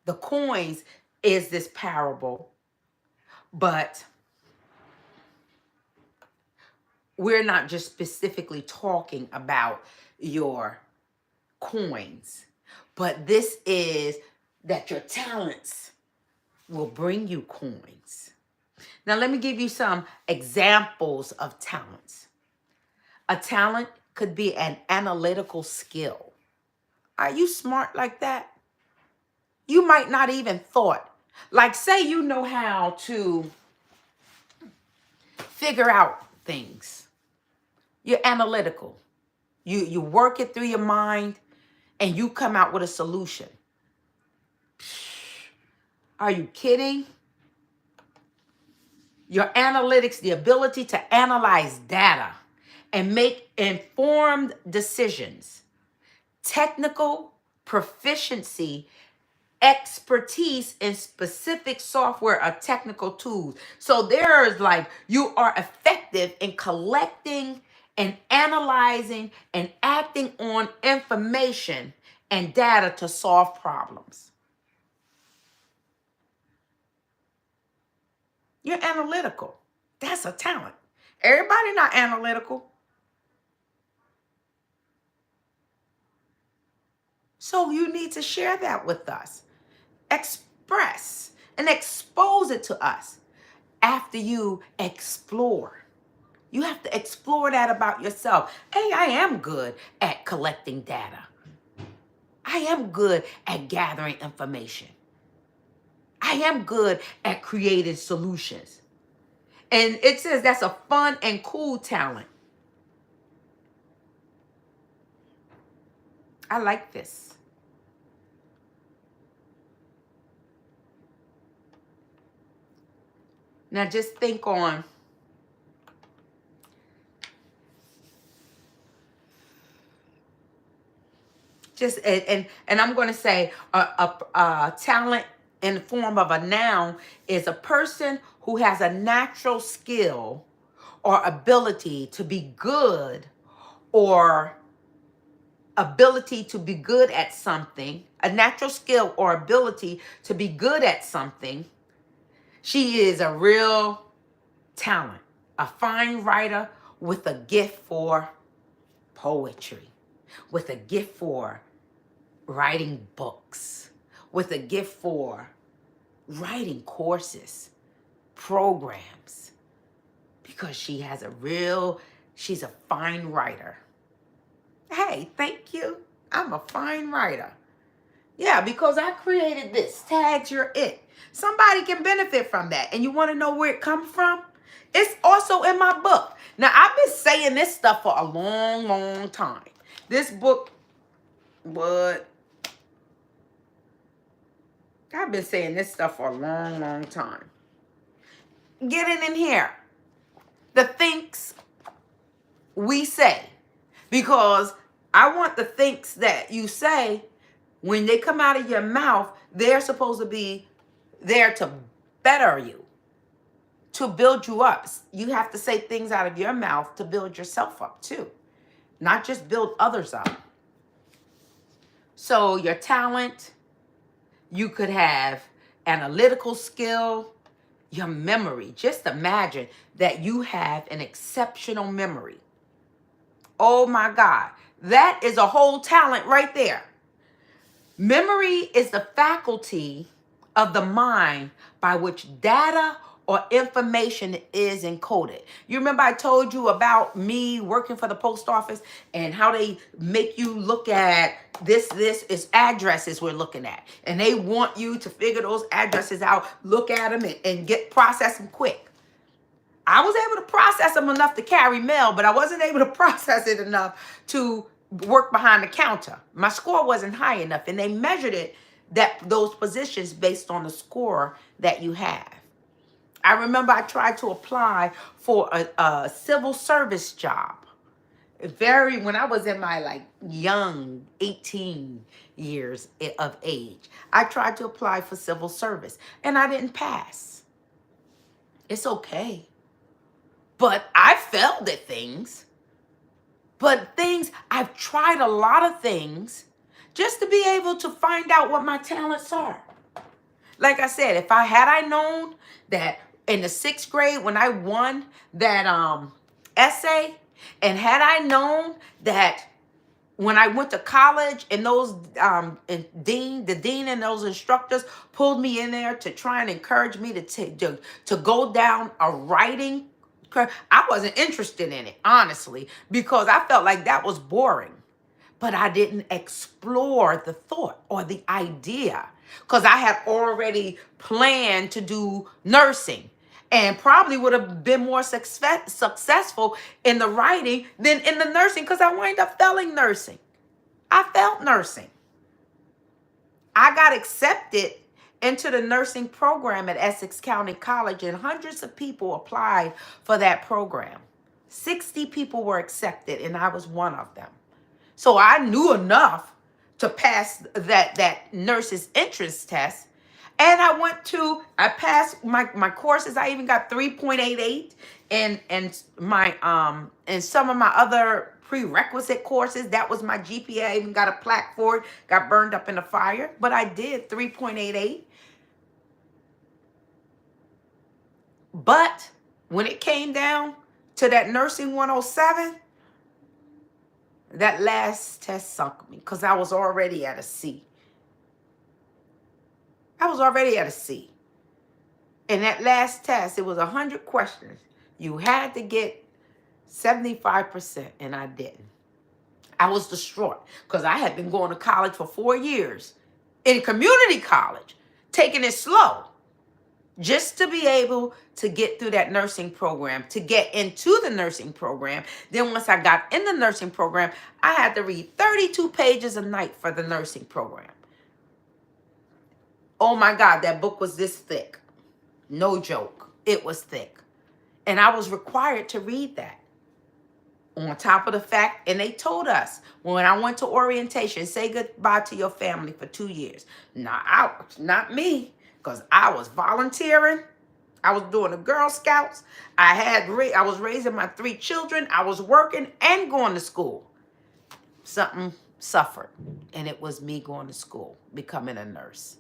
The coins is this parable, but we're not just specifically talking about your coins, but this is that your talents will bring you coins. Now, let me give you some examples of talents. A talent could be an analytical skill. Are you smart like that? You might not even thought. Like, say you know how to figure out things. You're analytical. You work it through your mind and you come out with a solution. Are you kidding? Your analytics, the ability to analyze data and make informed decisions, technical proficiency, expertise in specific software or technical tools. So there's you are effective in collecting and analyzing and acting on information and data to solve problems. You're analytical. That's a talent. Everybody not analytical. So you need to share that with us. Express and expose it to us after you explore. You have to explore that about yourself. Hey, I am good at collecting data. I am good at gathering information. I am good at creating solutions. And it says that's a fun and cool talent. I like this. Now just think on and I'm going to say a talent in the form of a noun is a person who has a natural skill or ability to be good, or ability to be good at something, a natural skill or ability to be good at something. She is a real talent, a fine writer with a gift for poetry, with a gift for writing books, with a gift for writing courses, programs, because she's a fine writer. Hey, thank you. I'm a fine writer. Yeah, because I created this. Tags You're It. Somebody can benefit from that. And you want to know where it comes from? It's also in my book. Now, I've been saying this stuff for a long, long time. This book, what? I've been saying this stuff for a long, long time. Get it in here. The things we say. Because I want the things that you say, when they come out of your mouth, they're supposed to be there to better you, to build you up. You have to say things out of your mouth to build yourself up too, not just build others up. So your talent, you could have analytical skill, your memory. Just imagine that you have an exceptional memory. Oh my God, that is a whole talent right there. Memory is the faculty of the mind by which data or information is encoded. You remember I told you about me working for the post office and how they make you look at this is addresses we're looking at. And they want you to figure those addresses out, look at them and process them quick. I was able to process them enough to carry mail, but I wasn't able to process it enough to work behind the counter. My score wasn't high enough, and they measured those positions based on the score that you have. I remember I tried to apply for a civil service job. When I was in my young 18 years of age, I tried to apply for civil service and I didn't pass. It's okay. But I failed at things. I've tried a lot of things just to be able to find out what my talents are. Like I said, if I known that in the 6th grade when I won that essay, and had I known that when I went to college and those the dean and those instructors pulled me in there to try and encourage me to go down a writing, I wasn't interested in it, honestly, because I felt like that was boring. But I didn't explore the thought or the idea because I had already planned to do nursing and probably would have been more successful in the writing than in the nursing because I wound up failing nursing. I failed nursing. I got accepted into the nursing program at Essex County College, and hundreds of people applied for that program. 60 people were accepted, and I was one of them. So I knew enough to pass that nurse's entrance test. And I passed my courses. I even got 3.88 and some of my other prerequisite courses. That was my GPA. I even got a plaque for it. Got burned up in the fire. But I did 3.88. But when it came down to that nursing 107, that last test sunk me because I was already at a C. I was already at a C. In that last test, it was 100 questions. You had to get 75%, and I didn't. I was distraught because I had been going to college for 4 years in community college, taking it slow. just to be able to get through that nursing program, to get into the nursing program. Then once I got in the nursing program, I had to read 32 pages a night for the nursing program. Oh my God, that book was this thick. No joke. It was thick. And I was required to read that. On top of the fact, and they told us when I went to orientation, say goodbye to your family for 2 years. Not me, because I was volunteering. I was doing the Girl Scouts. I was raising my 3 children. I was working and going to school. Something suffered, and it was me going to school, becoming a nurse.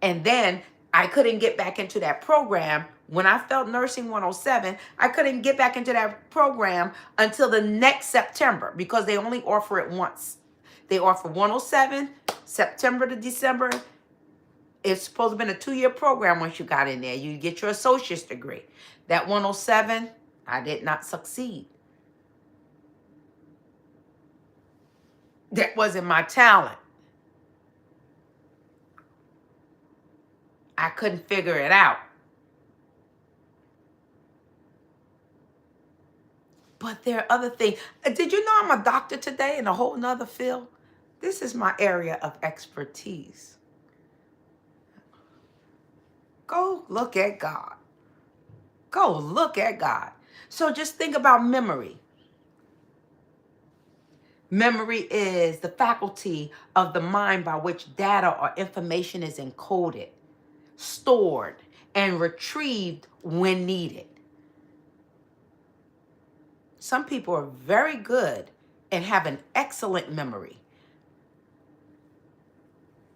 And then I couldn't get back into that program. When I felt Nursing 107, I couldn't get back into that program until the next September, because they only offer it once. They offer 107, September to December. It's supposed to have been a 2-year program once you got in there. You get your associate's degree. That 107, I did not succeed. That wasn't my talent. I couldn't figure it out. But there are other things. Did you know I'm a doctor today in a whole nother field? This is my area of expertise. Go look at God. Go look at God. So just think about memory. Memory is the faculty of the mind by which data or information is encoded, stored, and retrieved when needed. Some people are very good and have an excellent memory.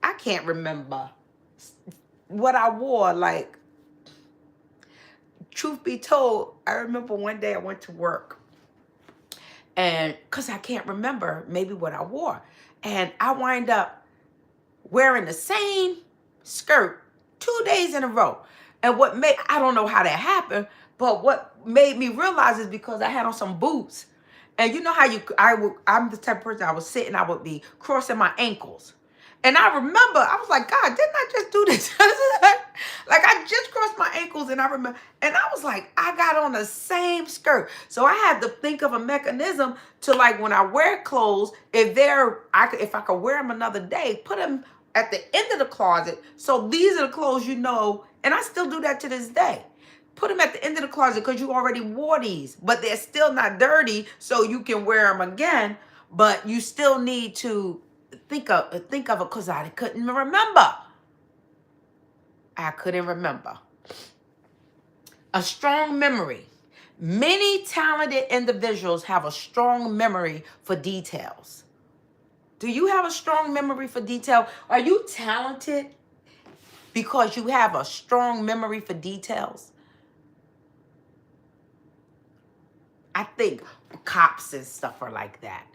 I can't remember what I wore. Like, truth be told, I remember one day I went to work, and because I can't remember maybe what I wore, and I wind up wearing the same skirt 2 days in a row. And I don't know how that happened, but what made me realize is because I had on some boots. And you know how I'm the type of person, I was sitting, I would be crossing my ankles. And I remember, I was like, God, didn't I just do this? Like, I just crossed my ankles, and I remember, and I was like, I got on the same skirt. So I had to think of a mechanism to, like, when I wear clothes, if I could wear them another day, put them at the end of the closet. So these are the clothes, and I still do that to this day. Put them at the end of the closet because you already wore these, but they're still not dirty, so you can wear them again. But you still need to think of it because I couldn't remember. I couldn't remember. A strong memory. Many talented individuals have a strong memory for details. Do you have a strong memory for detail? Are you talented because you have a strong memory for details? I think cops and stuff are like that,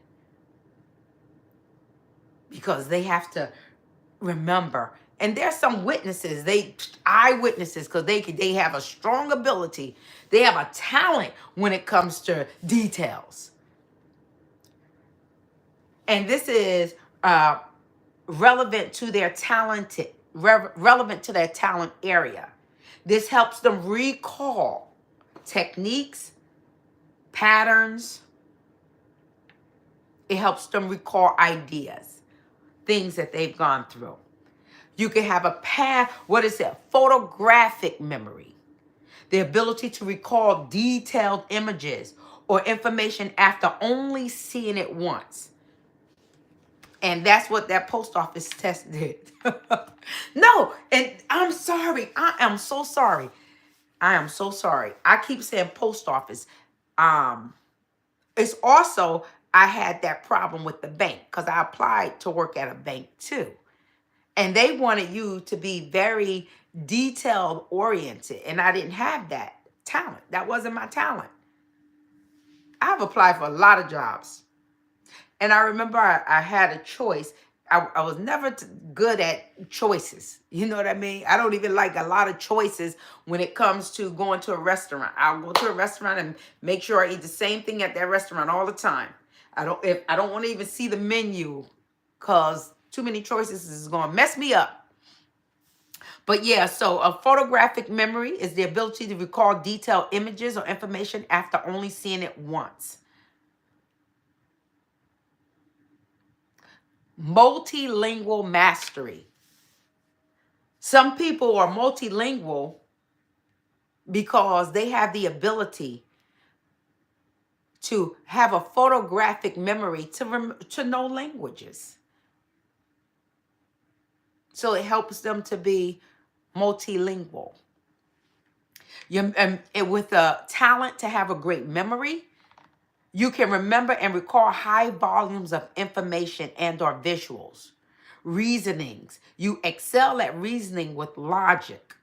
because they have to remember. And there's some witnesses, eyewitnesses, because they have a strong ability. They have a talent when it comes to details. And this is relevant to their talent area. This helps them recall techniques, patterns. It helps them recall ideas, things that they've gone through. You can have photographic memory. The ability to recall detailed images or information after only seeing it once. And that's what that post office test did. No, and I'm sorry. I am so sorry. I keep saying post office. It's also, I had that problem with the bank because I applied to work at a bank too. And they wanted you to be very detailed oriented. And I didn't have that talent. That wasn't my talent. I've applied for a lot of jobs. And I remember I had a choice. I was never good at choices. You know what I mean? I don't even like a lot of choices when it comes to going to a restaurant. I'll go to a restaurant and make sure I eat the same thing at that restaurant all the time. I don't want to even see the menu, because too many choices is going to mess me up. But yeah, so a photographic memory is the ability to recall detailed images or information after only seeing it once. Multilingual mastery. Some people are multilingual because they have the ability to have a photographic memory to know languages. So it helps them to be multilingual. And with a talent to have a great memory, you can remember and recall high volumes of information and or visuals. Reasonings. You excel at reasoning with logic.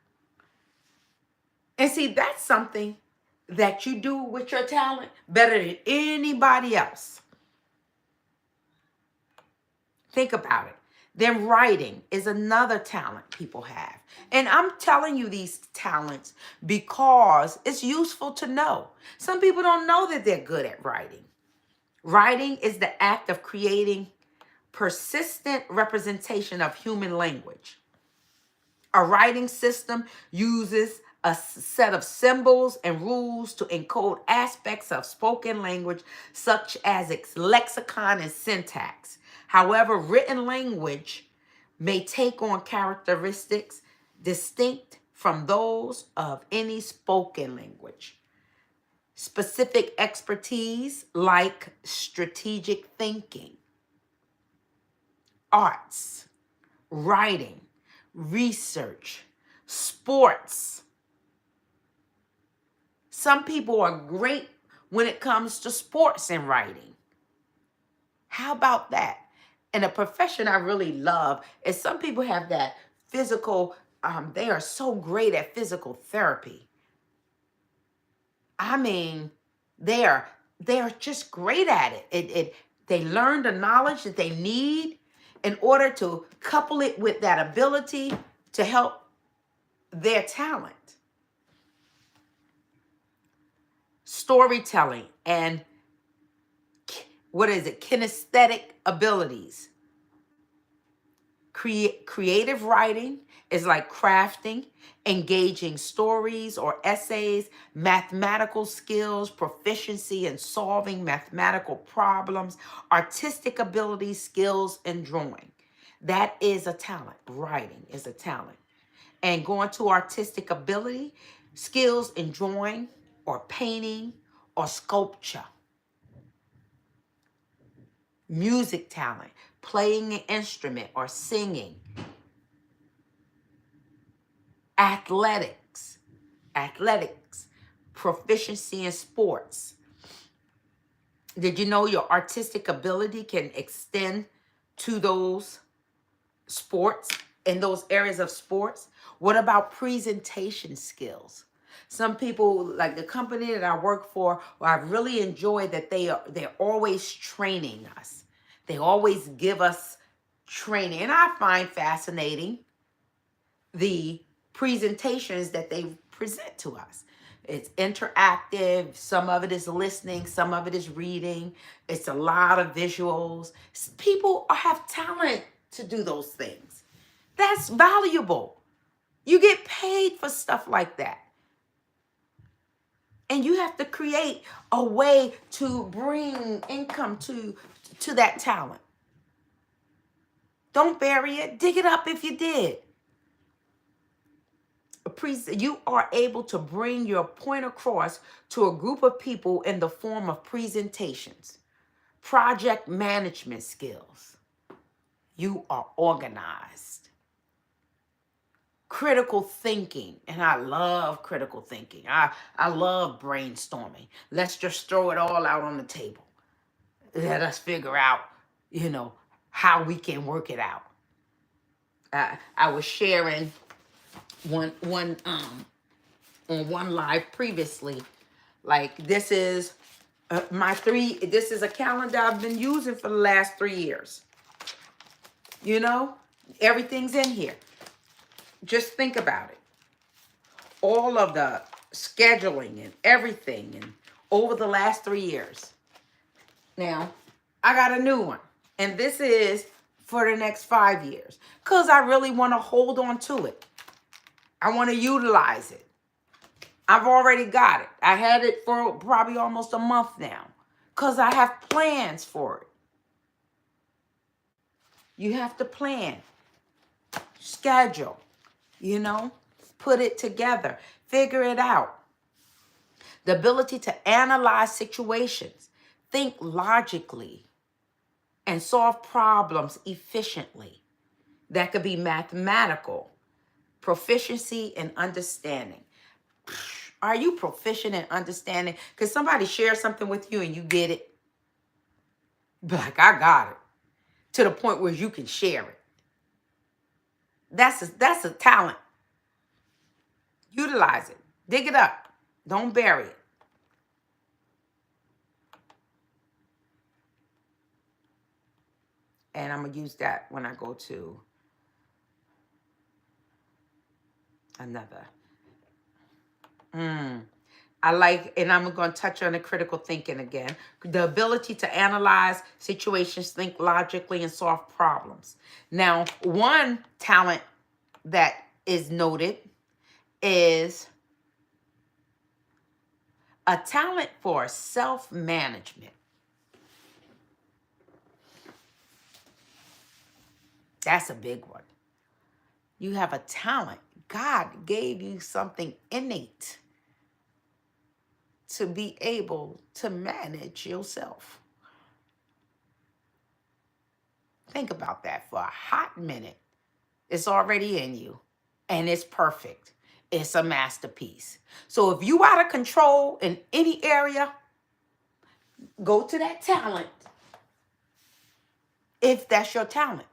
And see, that's something that you do with your talent better than anybody else. Think about it. Then writing is another talent people have. And I'm telling you these talents because it's useful to know. Some people don't know that they're good at writing. Writing is the act of creating persistent representation of human language. A writing system uses a set of symbols and rules to encode aspects of spoken language, such as its lexicon and syntax. However, written language may take on characteristics distinct from those of any spoken language. Specific expertise like strategic thinking, arts, writing, research, sports. Some people are great when it comes to sports and writing. How about that? And a profession I really love is some people have that physical, they are so great at physical therapy. I mean, they are just great at it. They learn the knowledge that they need in order to couple it with that ability to help their talent. Storytelling and kinesthetic abilities. Creative writing is like crafting, engaging stories or essays, mathematical skills, proficiency in solving mathematical problems, artistic abilities, skills in drawing. That is a talent. Writing is a talent. And going to artistic ability, skills in drawing or painting or sculpture. Music talent, playing an instrument or singing. Athletics, proficiency in sports. Did you know your artistic ability can extend to those sports, in those areas of sports? What about presentation skills? Some people, like the company that I work for, I really enjoy that they're always training us. They always give us training. And I find fascinating the presentations that they present to us. It's interactive. Some of it is listening. Some of it is reading. It's a lot of visuals. People have talent to do those things. That's valuable. You get paid for stuff like that. And you have to create a way to bring income to that talent. Don't bury it. Dig it up if you did. You are able to bring your point across to a group of people in the form of presentations. Project management skills. You are organized. Critical thinking, and I love critical thinking. I love brainstorming. Let's just throw it all out on the table. Let us figure out, how we can work it out. I was sharing on one live previously, like this is this is a calendar I've been using for the last 3 years. Everything's in here. Just think about it. All of the scheduling and everything and over the last 3 years. Now, I got a new one. And this is for the next 5 years. Because I really want to hold on to it. I want to utilize it. I've already got it. I had it for probably almost a month now because I have plans for it. You have to plan, schedule, put it together, figure it out. The ability to analyze situations, think logically, and solve problems efficiently. That could be mathematical, proficiency and understanding. Are you proficient in understanding? Because somebody share something with you and you get it? Be like, I got it. To the point where you can share it. That's a talent. Utilize it. Dig it up. Don't bury it. And I'm going to use that when I go to another. I like, and I'm going to touch on the critical thinking again. The ability to analyze situations, think logically, and solve problems. Now, one talent that is noted is a talent for self-management. That's a big one. You have a talent. God gave you something innate to be able to manage yourself. Think about that for a hot minute. It's already in you, and it's perfect. It's a masterpiece. So if you out of control in any area, go to that talent if that's your talent.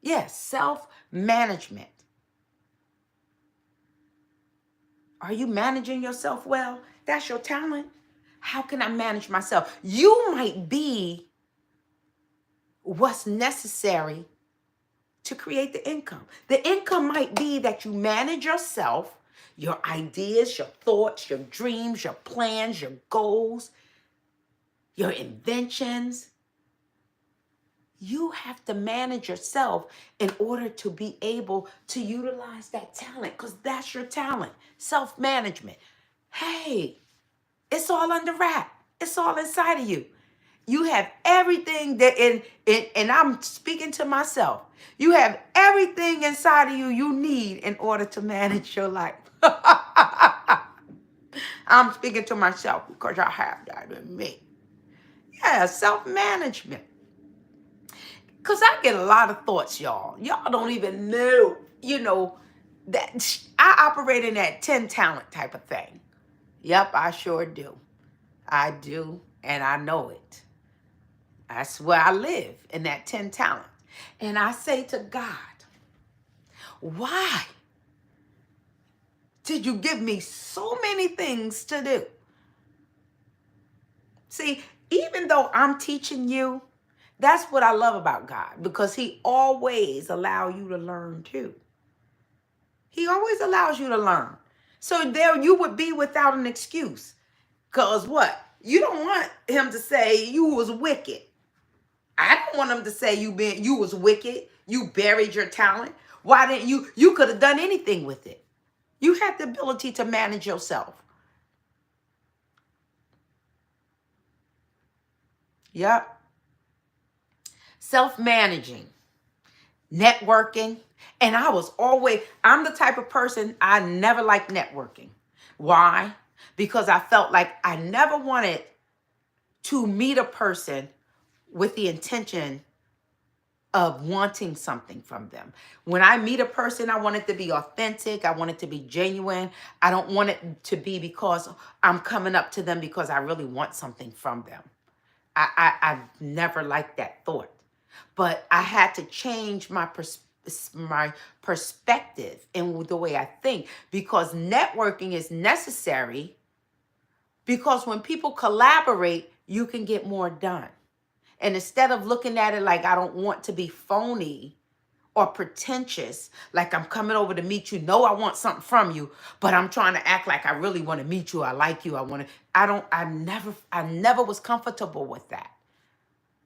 Yes, self-management. Are you managing yourself well? That's your talent. How can I manage myself? You might be what's necessary to create the income. The income might be that you manage yourself, your ideas, your thoughts, your dreams, your plans, your goals, your inventions. You have to manage yourself in order to be able to utilize that talent, because that's your talent, self-management. Hey, it's all under wrap. It's all inside of you. You have everything that and I'm speaking to myself. You have everything inside of you need in order to manage your life. I'm speaking to myself because I have that in me. Yeah, self-management. Because I get a lot of thoughts, y'all. Y'all don't even know, that I operate in that 10 talent type of thing. Yep, I sure do. I do, and I know it. That's where I live, in that 10 talent. And I say to God, why did you give me so many things to do? See, even though I'm teaching you, that's what I love about God, because he always allows you to learn too. He always allows you to learn. So there you would be without an excuse. Because what? You don't want him to say you was wicked. I don't want him to say you was wicked. You buried your talent. Why didn't you could have done anything with it. You have the ability to manage yourself. Yep. Self-managing, networking. And I'm the type of person, I never liked networking. Why? Because I felt like I never wanted to meet a person with the intention of wanting something from them. When I meet a person, I want it to be authentic. I want it to be genuine. I don't want it to be because I'm coming up to them because I really want something from them. I've never liked that thought. But I had to change my perspective and the way I think, because networking is necessary, because when people collaborate, you can get more done. And instead of looking at it like I don't want to be phony or pretentious, like I'm coming over to meet you, no, I want something from you, but I'm trying to act like I really want to meet you, I like you, I never was comfortable with that.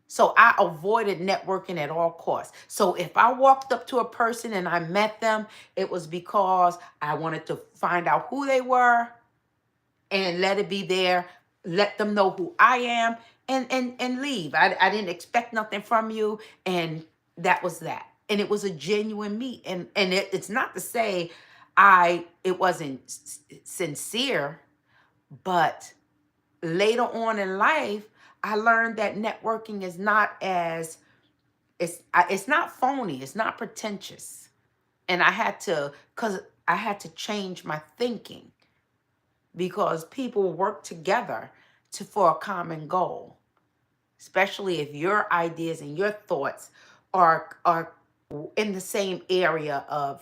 So I avoided networking at all costs. So if I walked up to a person and I met them, it was because I wanted to find out who they were and let it be there, let them know who I am, and leave. I didn't expect nothing from you, and that was that. And it was a genuine meet. And it's not to say it wasn't sincere, but later on in life, I learned that networking is not as it's not phony, it's not pretentious. And I had to change my thinking because people work together for a common goal, especially if your ideas and your thoughts are in the same area of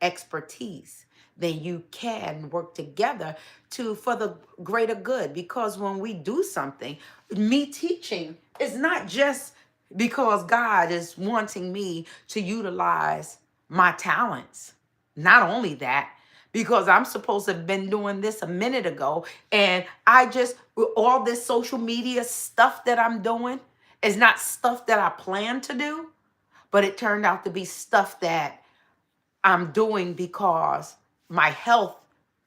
expertise. Then you can work together for the greater good. Because when we do something, me teaching is not just because God is wanting me to utilize my talents. Not only that, because I'm supposed to have been doing this a minute ago. And all this social media stuff that I'm doing is not stuff that I planned to do, but it turned out to be stuff that I'm doing because my health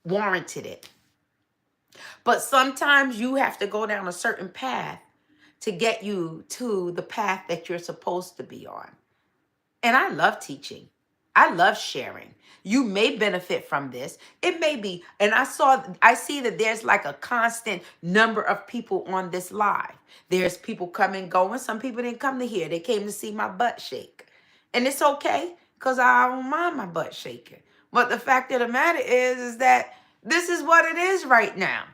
warranted it. But sometimes you have to go down a certain path to get you to the path that you're supposed to be on. And I love teaching. I love sharing. You may benefit from this. It may be. And I see that there's like a constant number of people on this live. There's people coming and going. Some people didn't come to here. They came to see my butt shake. And it's okay because I don't mind my butt shaking. But the fact of the matter is that this is what it is right now.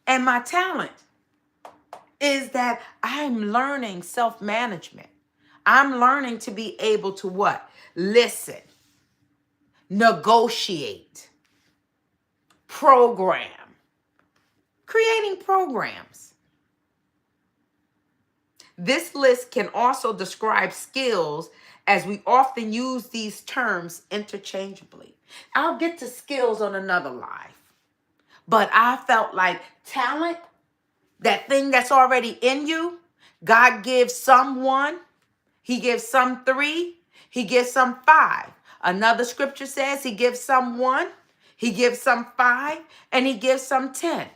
And my talent is that I'm learning self-management. I'm learning to be able to what? Listen, negotiate, program, creating programs. This list can also describe skills as we often use these terms interchangeably. I'll get to skills on another live, but I felt like talent, that thing that's already in you, God gives some 1, he gives some 3, he gives some 5. Another scripture says he gives some 1, he gives some 5, and he gives some 10.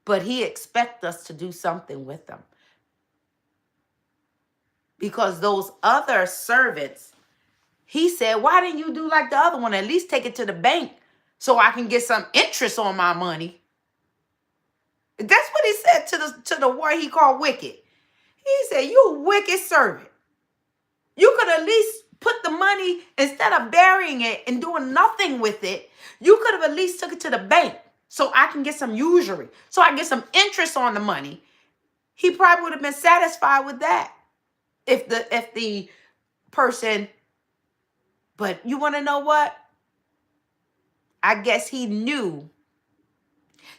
But he expects us to do something with them. Because those other servants, he said, why didn't you do like the other one? At least take it to the bank so I can get some interest on my money. That's what he said to the one he called wicked. He said, you a wicked servant. You could at least put the money, instead of burying it and doing nothing with it, you could have at least took it to the bank so I can get some usury, so I can get some interest on the money. He probably would have been satisfied with that if the person, but you want to know what? I guess he knew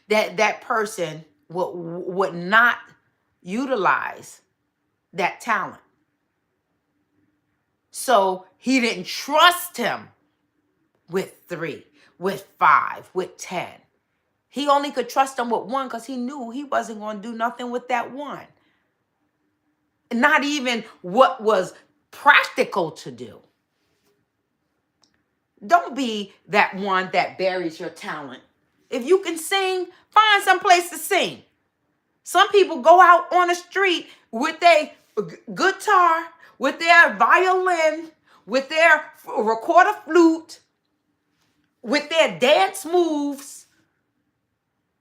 that that person would not utilize that talent. So he didn't trust him with 3, with 5, with 10. He only could trust him with 1 because he knew he wasn't going to do nothing with that 1. Not even what was practical to do. Don't be that one that buries your talent. If you can sing, find some place to sing. Some people go out on the street with their guitar, with their violin, with their recorder flute, with their dance moves,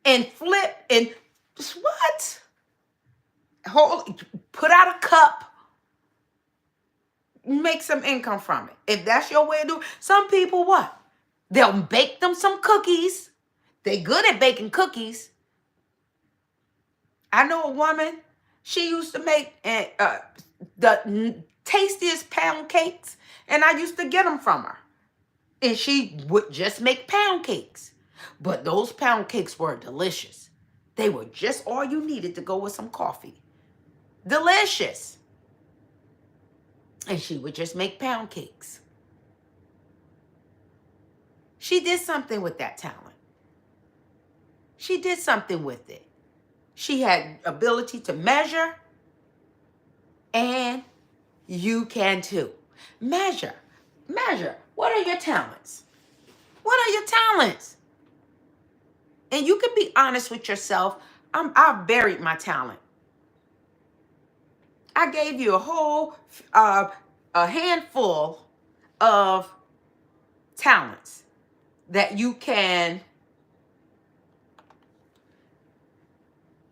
and flip and what? Put out a cup, make some income from it. If that's your way to do it. Some people, what? They'll bake them some cookies. They good at baking cookies. I know a woman, she used to make the tastiest pound cakes, and I used to get them from her. And she would just make pound cakes. But those pound cakes were delicious. They were just all you needed to go with some coffee. Delicious. And she would just make pound cakes. She did something with that talent. She did something with it. She had ability to measure, and you can too. Measure. Measure. What are your talents? What are your talents? And you can be honest with yourself. I've buried my talent. I gave you a whole a handful of talents that you can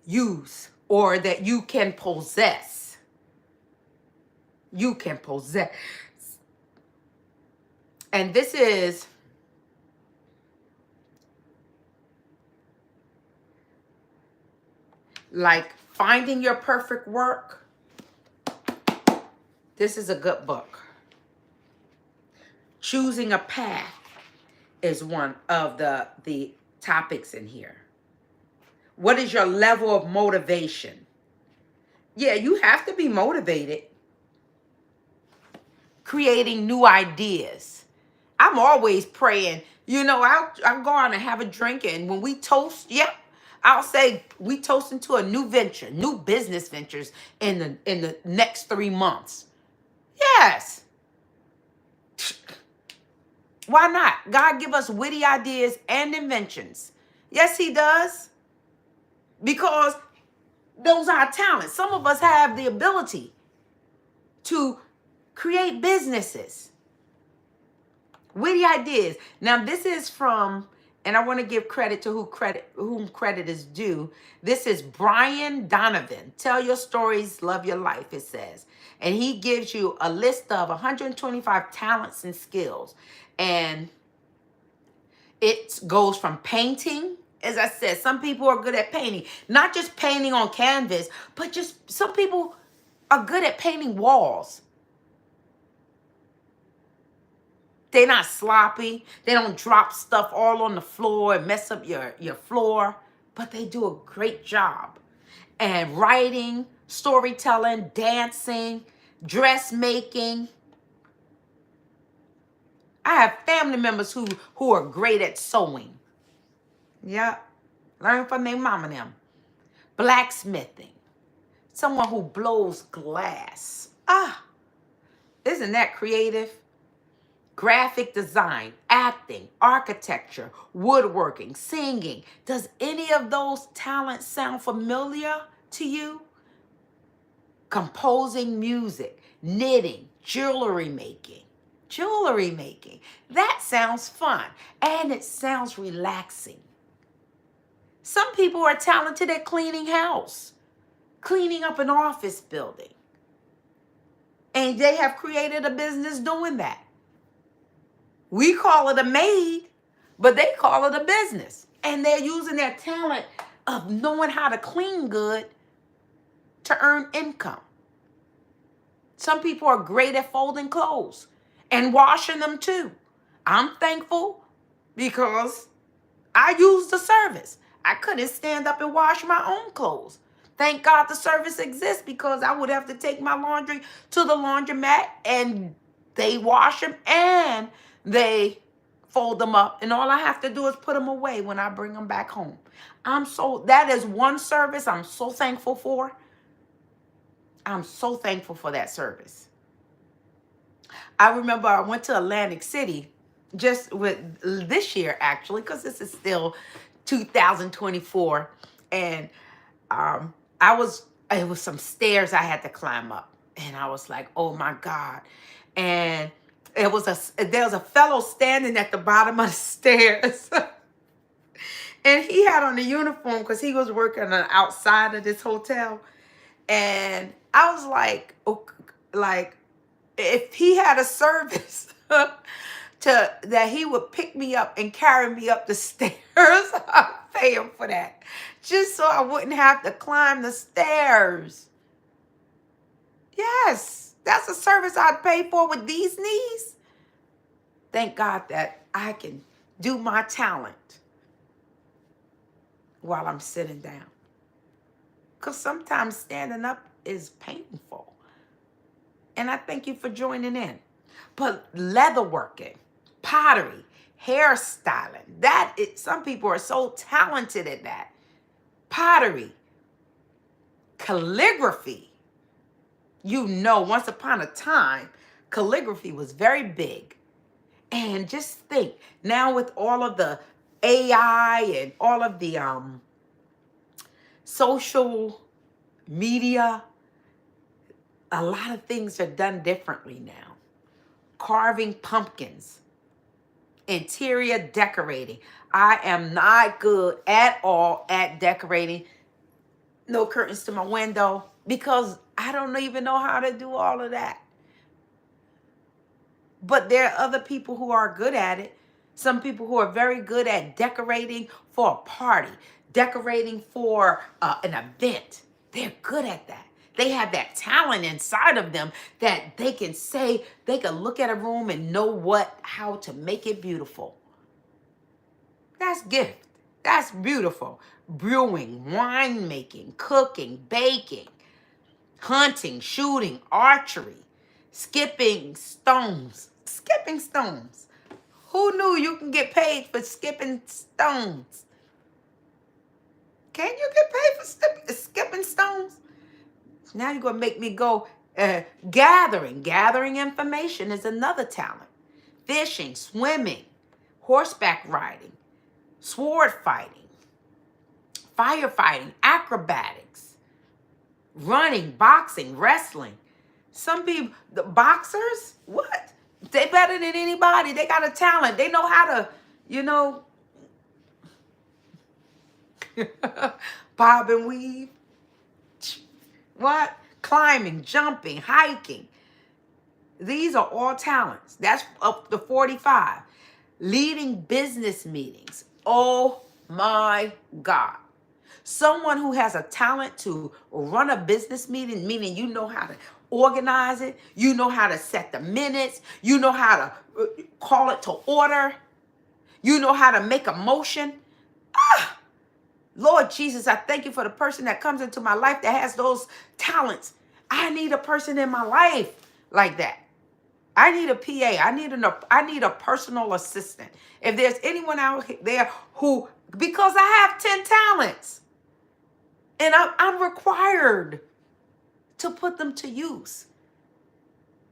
use or that you can possess. You can possess. And this is like Finding Your Perfect Work. This is a good book. Choosing a Path is one of the topics in here. What is your level of motivation? Yeah, you have to be motivated. Creating new ideas. I'm always praying. You know, I'll go on and have a drink, and when we toast, yep, I'll say we toasting to a new venture, new business ventures in the next 3 months. Yes. Why not? God give us witty ideas and inventions. Yes, he does. Because those are our talents. Some of us have the ability to create businesses. Witty ideas. Now, this is from, and I want to give credit to whom credit is due. This is Brian Donovan. Tell your stories, love your life, it says. And he gives you a list of 125 talents and skills. And it goes from painting. As I said, some people are good at painting. Not just painting on canvas, but just some people are good at painting walls. They're not sloppy. They don't drop stuff all on the floor and mess up your floor. But they do a great job. And writing, storytelling, dancing, dressmaking. I have family members who are great at sewing. Yep. Learn from their mom and them. Blacksmithing. Someone who blows glass. Isn't that creative? Graphic design, acting, architecture, woodworking, singing. Does any of those talents sound familiar to you? Composing music, knitting, jewelry making. Jewelry making. That sounds fun and it sounds relaxing. Some people are talented at cleaning house, cleaning up an office building. And they have created a business doing that. We call it a maid, but they call it a business. And they're using their talent of knowing how to clean good to earn income. Some people are great at folding clothes and washing them too. I'm thankful because I used the service. I couldn't stand up and wash my own clothes. Thank God the service exists because I would have to take my laundry to the laundromat and they wash them and they fold them up. And all I have to do is put them away when I bring them back home. That is one service I'm so thankful for. I'm so thankful for that service. I remember I went to Atlantic City just with this year, actually, because this is still 2024. And it was some stairs I had to climb up. And I was like, oh my God. And there was a fellow standing at the bottom of the stairs. And he had on a uniform because he was working on the outside of this hotel. And I was like, if he had a service that he would pick me up and carry me up the stairs, I'd pay him for that. Just so I wouldn't have to climb the stairs. Yes, that's a service I'd pay for with these knees. Thank God that I can do my talent while I'm sitting down. Because sometimes standing up is painful. And I thank you for joining in. But leatherworking, pottery, hairstyling. Some people are so talented at that. Pottery, calligraphy. Once upon a time, calligraphy was very big. And just think, now with all of the AI and all of the social media, a lot of things are done differently now. Carving pumpkins, interior decorating. I am not good at all at decorating. No curtains to my window because I don't even know how to do all of that. But there are other people who are good at it. Some people who are very good at decorating for a party, decorating for an event. They're good at that. They have that talent inside of them that they can look at a room and know how to make it beautiful. That's gift. That's beautiful. Brewing, winemaking, cooking, baking, hunting, shooting, archery, skipping stones. Skipping stones. Who knew you can get paid for skipping stones? Can you get paid for skipping stones? Now you're going to make me go gathering. Gathering information is another talent. Fishing, swimming, horseback riding, sword fighting, firefighting, acrobatics, running, boxing, wrestling. Some people, the boxers, what? They better than anybody. They got a talent. They know how to, bob and weave. What? Climbing, jumping, hiking. These are all talents. That's up to 45. Leading business meetings. Oh my God. Someone who has a talent to run a business meeting, meaning you know how to organize it, you know how to set the minutes, you know how to call it to order, you know how to make a motion. Lord Jesus, I thank you for the person that comes into my life that has those talents. I need a person in my life like that. I need a PA. I need a personal assistant. If there's anyone out there because I have 10 talents and I'm required to put them to use.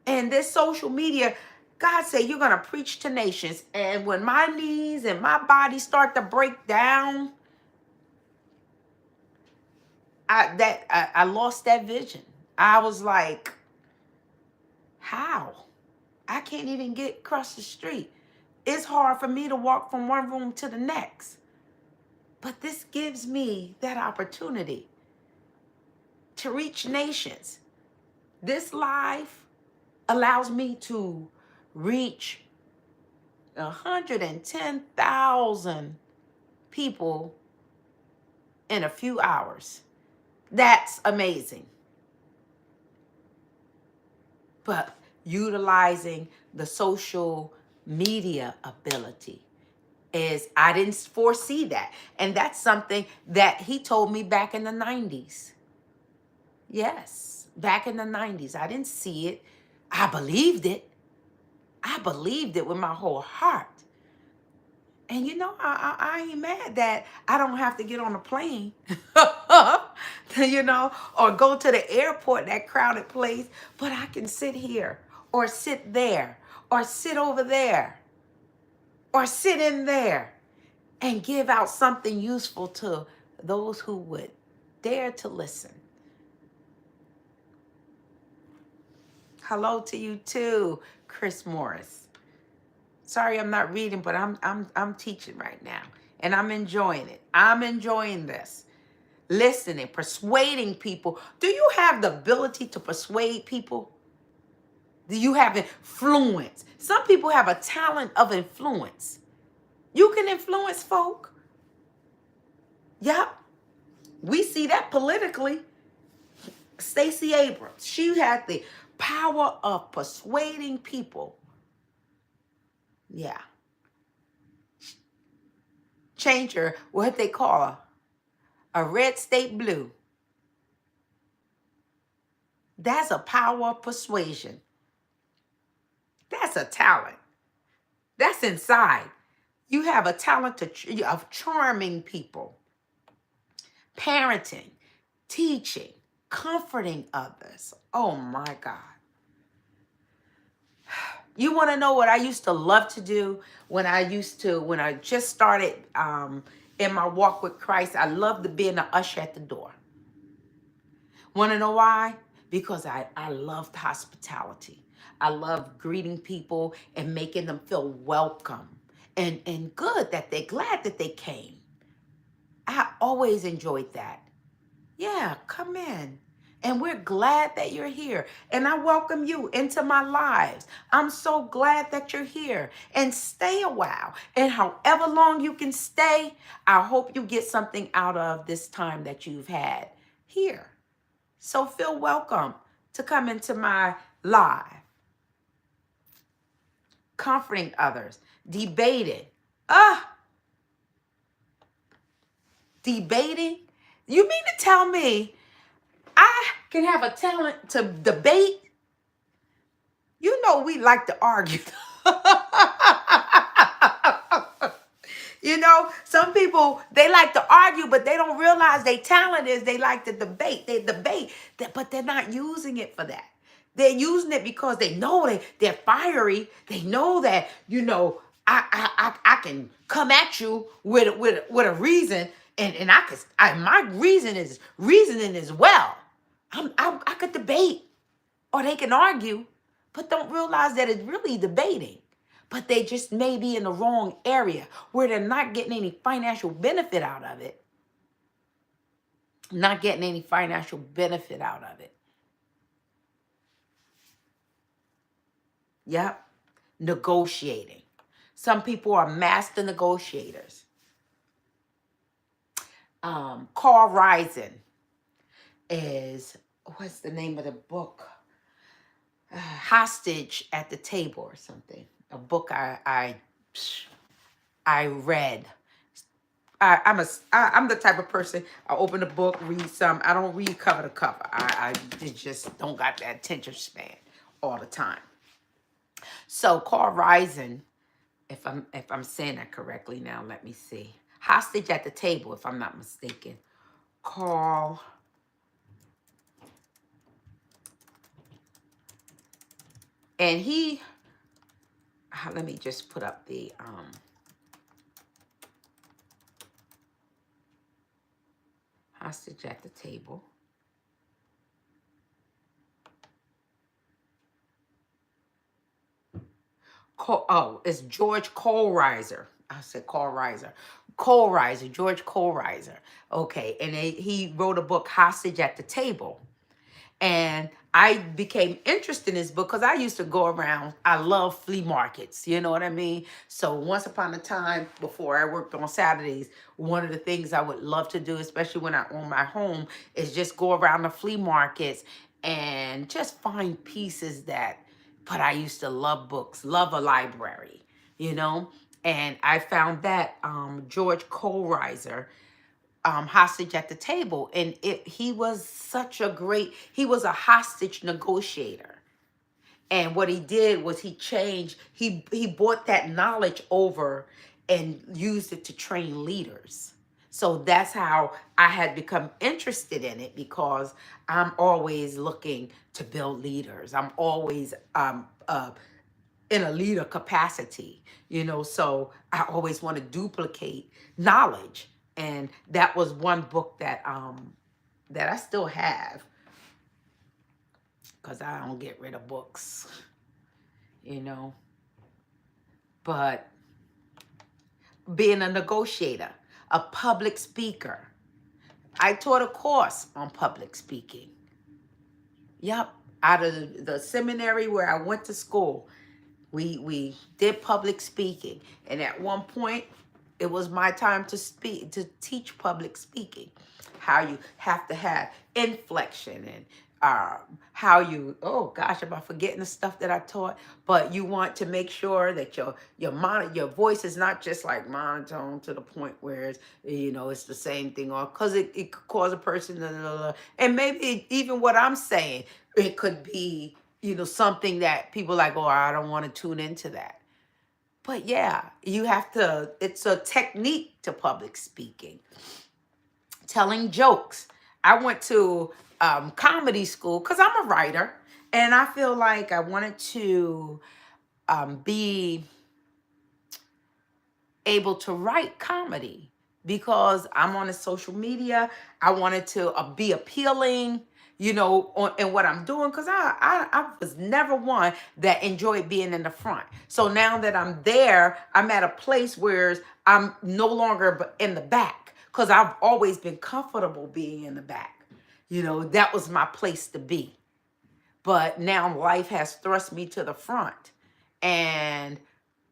And this social media, God said, you're going to preach to nations. And when my knees and my body start to break down, I lost that vision. I was like, how? I can't even get across the street. It's hard for me to walk from one room to the next. But this gives me that opportunity to reach nations. This life allows me to reach 110,000 people in a few hours. That's amazing. But utilizing the social media ability I didn't foresee that. And that's something that he told me back in the 90s. Yes, back in the 90s. I didn't see it. I believed it. I believed it with my whole heart. And I ain't mad that I don't have to get on a plane, or go to the airport, that crowded place, but I can sit here or sit there or sit over there or sit in there and give out something useful to those who would dare to listen. Hello to you too, Chris Morris. Sorry, I'm not reading, but I'm teaching right now, and I'm enjoying it. I'm enjoying this. Listening, persuading people. Do you have the ability to persuade people? Do you have influence? Some people have a talent of influence. You can influence folk. Yep. We see that politically. Stacey Abrams, she had the power of persuading people. Yeah. Change her, what they call a red state blue. That's a power of persuasion. That's a talent. That's inside. You have a talent of charming people, parenting, teaching, comforting others. Oh my God. You want to know what I used to love to do when I just started in my walk with Christ? I loved being an usher at the door. Want to know why? Because I loved hospitality. I loved greeting people and making them feel welcome and good, that they're glad that they came. I always enjoyed that. Yeah, come in. And we're glad that you're here. And I welcome you into my lives. I'm so glad that you're here. And stay a while. And however long you can stay, I hope you get something out of this time that you've had here. So feel welcome to come into my live. Comforting others. Debating. Debating? You mean to tell me I can have a talent to debate? You know we like to argue. You know, some people, they like to argue, but they don't realize their talent is they like to debate. They debate, but they're not using it for that. They're using it because they know they're fiery. They know that, you know, I can come at you with a reason, and my reasoning as well. I could debate, or they can argue, but don't realize that it's really debating. But they just may be in the wrong area where they're not getting any financial benefit out of it. Not getting any financial benefit out of it. Yep. Negotiating. Some people are master negotiators. Carl Reisen is, what's the name of the book? Hostage at the Table or something. A book I read. I'm the type of person, I open a book, read some. I don't read cover to cover. I just don't got that attention span all the time. So Carl Reisen, if I'm saying that correctly now, let me see. Hostage at the Table, if I'm not mistaken. Carl. And he, let me just put up the Hostage at the Table. It's George Kohlreiser. I said Carl Reiser. Kohlreiser, George Kohlreiser. Okay, and he wrote a book, Hostage at the Table. And I became interested in this book because I used to go around. I love flea markets. You know what I mean? So once upon a time, before I worked on Saturdays, one of the things I would love to do, especially when I own my home, is just go around the flea markets and just find pieces that, but I used to love books, love a library, you know? And I found that George Kohlreiser, Hostage at the Table. And he was he was a hostage negotiator. And what he did was he brought that knowledge over and used it to train leaders. So that's how I had become interested in it, because I'm always looking to build leaders. I'm always in a leader capacity, you know, so I always want to duplicate knowledge. And that was one book that I still have, because I don't get rid of books, you know. But being a negotiator, a public speaker. I taught a course on public speaking. Yep. Out of the seminary where I went to school, we did public speaking. And at one point, it was my time to teach public speaking. How you have to have inflection, and how you, oh gosh, am I forgetting the stuff that I taught? But you want to make sure that your voice is not just like monotone to the point where it's, you know, it's the same thing, or because it could cause a person to, and maybe even what I'm saying, it could be, you know, something that people like, oh, I don't want to tune into that. But yeah, you have to, it's a technique to public speaking. Telling jokes. I went to comedy school because I'm a writer, and I feel like I wanted to be able to write comedy because I'm on the social media. I wanted to be appealing, in what I'm doing, because I was never one that enjoyed being in the front. So now that I'm there, I'm at a place where I'm no longer in the back because I've always been comfortable being in the back. That was my place to be. But now life has thrust me to the front. And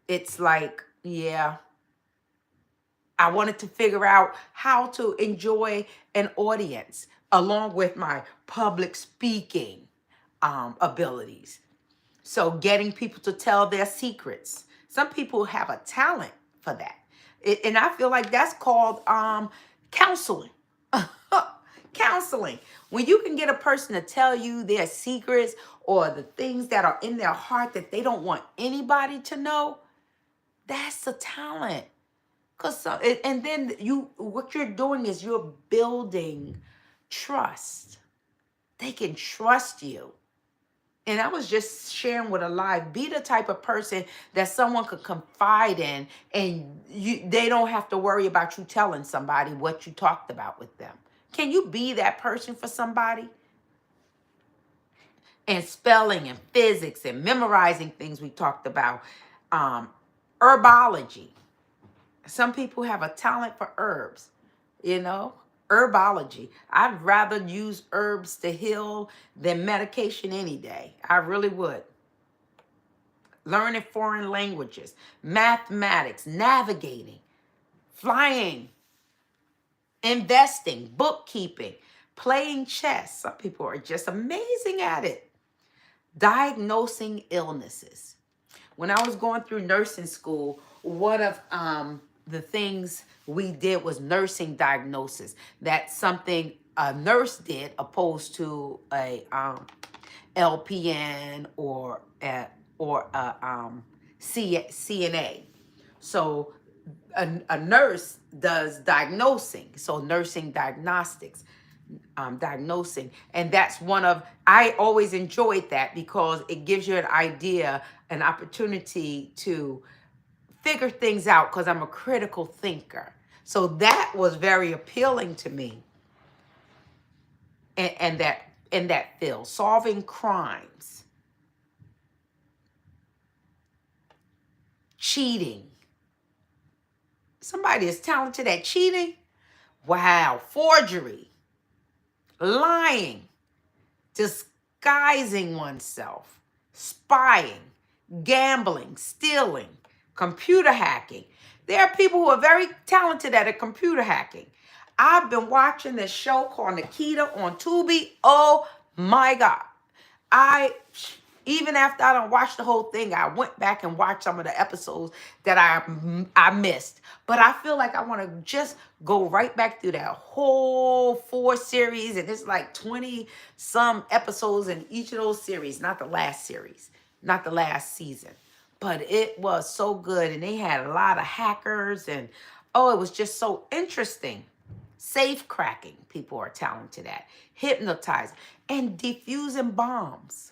it's like, yeah, I wanted to figure out how to enjoy an audience along with my public speaking abilities. So getting people to tell their secrets. Some people have a talent for that. And I feel like that's called counseling. Counseling. When you can get a person to tell you their secrets or the things that are in their heart that they don't want anybody to know, that's a talent. And then what you're doing is you're building trust. They can trust you. And I was just sharing with a live, be the type of person that someone could confide in, and they don't have to worry about you telling somebody what you talked about with them. Can you be that person for somebody? And spelling and physics and memorizing things we talked about. Herbology. Some people have a talent for herbs, herbology. I'd rather use herbs to heal than medication any day. I really would. Learning foreign languages, mathematics, navigating, flying, investing, bookkeeping, playing chess. Some people are just amazing at it. Diagnosing illnesses. When I was going through nursing school, one of the things we did was nursing diagnosis. That's something a nurse did opposed to a LPN or a CNA. So a nurse does diagnosing, so nursing diagnostics. Diagnosing. And that's I always enjoyed that because it gives you an idea, an opportunity to figure things out because I'm a critical thinker. So that was very appealing to me. And that in that field, solving crimes, cheating. Somebody is talented at cheating. Wow. Forgery, lying, disguising oneself, spying, gambling, stealing, computer hacking. There are people who are very talented at computer hacking. I've been watching this show called Nikita on Tubi. Oh my God. Even after I don't watch the whole thing, I went back and watched some of the episodes that I missed. But I feel like I want to just go right back through that whole 4 series. And it's like 20 some episodes in each of those series. Not the last series, not the last season. But it was so good. And they had a lot of hackers. And it was just so interesting. Safe cracking, people are talented at. Hypnotizing and defusing bombs.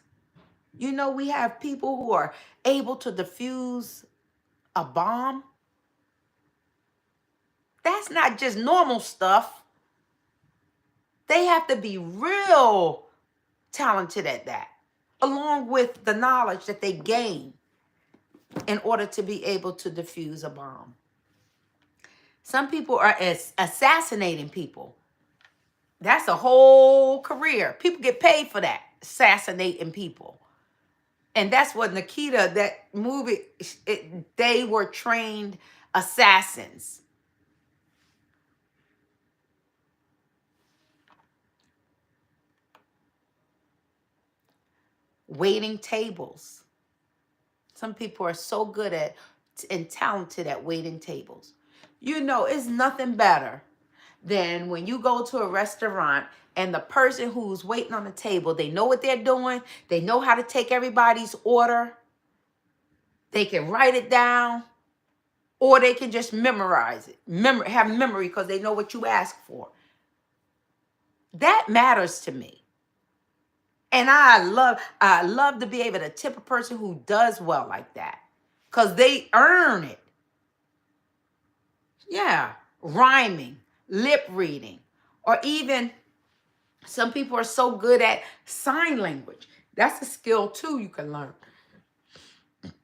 We have people who are able to defuse a bomb. That's not just normal stuff. They have to be real talented at that, along with the knowledge that they gain in order to be able to defuse a bomb. Some people are assassinating people. That's a whole career. People get paid for that, assassinating people. And that's what Nikita, that movie, they were trained assassins. Waiting tables. Some people are so good at and talented at waiting tables. It's nothing better than when you go to a restaurant and the person who's waiting on the table, they know what they're doing. They know how to take everybody's order. They can write it down. or they can just memorize it, have memory because they know what you ask for. That matters to me. And I love to be able to tip a person who does well like that because they earn it. Yeah, rhyming, lip reading, or even some people are so good at sign language. That's a skill too you can learn.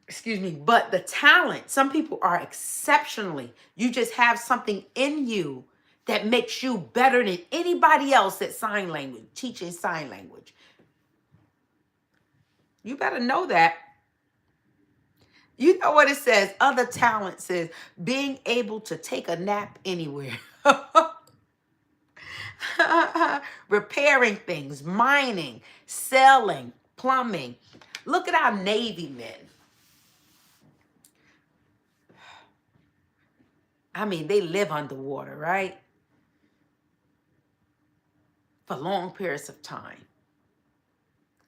Excuse me. But the talent, some people are exceptionally, you just have something in you that makes you better than anybody else at sign language, teaching sign language. You better know that. You know what it says? Other talents is being able to take a nap anywhere. Repairing things, mining, selling, plumbing. Look at our Navy men. I mean, they live underwater, right? For long periods of time.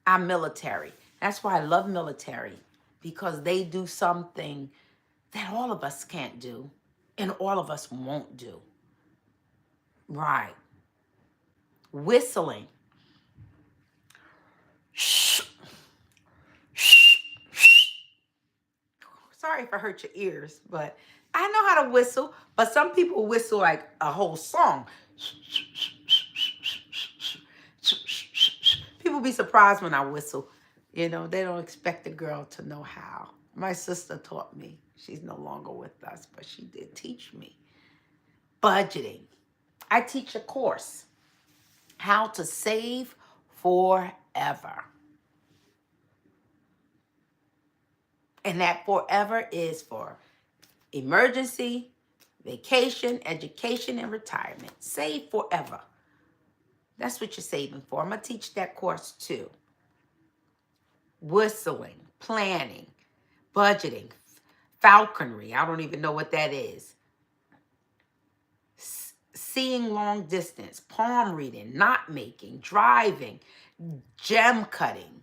Our military. That's why I love military, because they do something that all of us can't do and all of us won't do. Right. Whistling. Shh. Shh. Sorry if I hurt your ears, but I know how to whistle. But some people whistle like a whole song. People be surprised when I whistle. You know, they don't expect a girl to know how. My sister taught me. She's no longer with us, but she did teach me. Budgeting. I teach a course, how to save forever. And that forever is for emergency, vacation, education, and retirement. Save forever. That's what you're saving for. I'm going to teach that course too. Whistling, planning, budgeting, falconry. I don't even know what that is. Seeing long distance, palm reading, knot making, driving, gem cutting,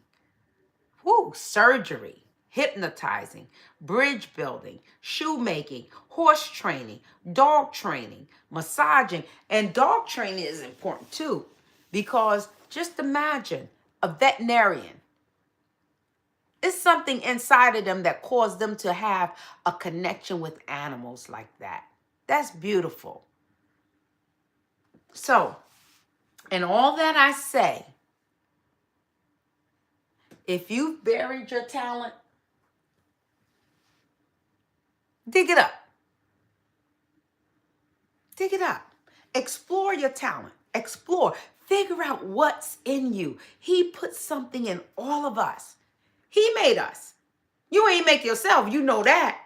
surgery, hypnotizing, bridge building, shoemaking, horse training, dog training, massaging. And dog training is important too, because just imagine a veterinarian. It's something inside of them that caused them to have a connection with animals like that. That's beautiful. So, in all that I say, if you've buried your talent, dig it up. Dig it up. Explore your talent. Explore. Figure out what's in you. He put something in all of us. He made us. You ain't make yourself. You know that.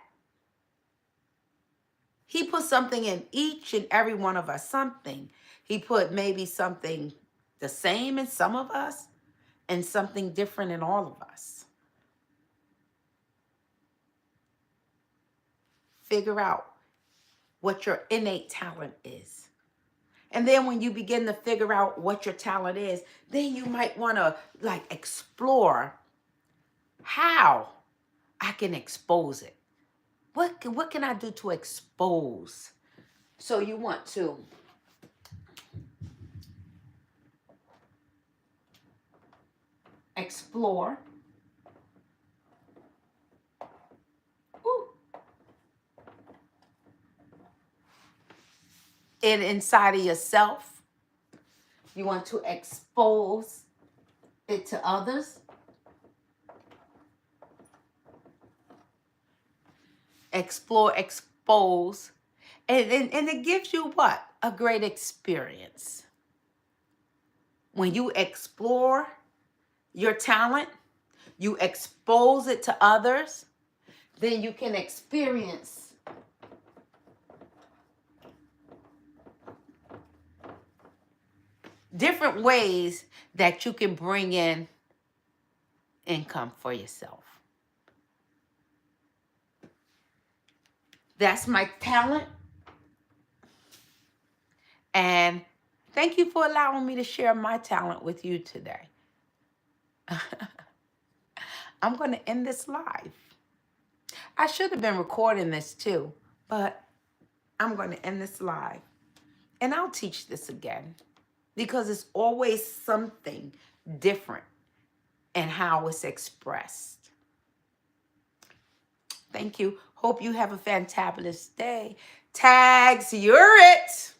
He put something in each and every one of us. Something. He put maybe something the same in some of us and something different in all of us. Figure out what your innate talent is. And then when you begin to figure out what your talent is, then you might want to explore how I can expose it. What can I do to expose? So you want to explore. It inside of yourself. You want to expose it to others. Explore, expose. And it gives you what? A great experience. When you explore your talent, you expose it to others, then you can experience different ways that you can bring in income for yourself. That's my talent. And thank you for allowing me to share my talent with you today. I'm going to end this live. I should have been recording this too, But I'm going to end this live, and I'll teach this again because it's always something different in how it's expressed. Thank you. Hope you have a fantabulous day. Tags, you're it.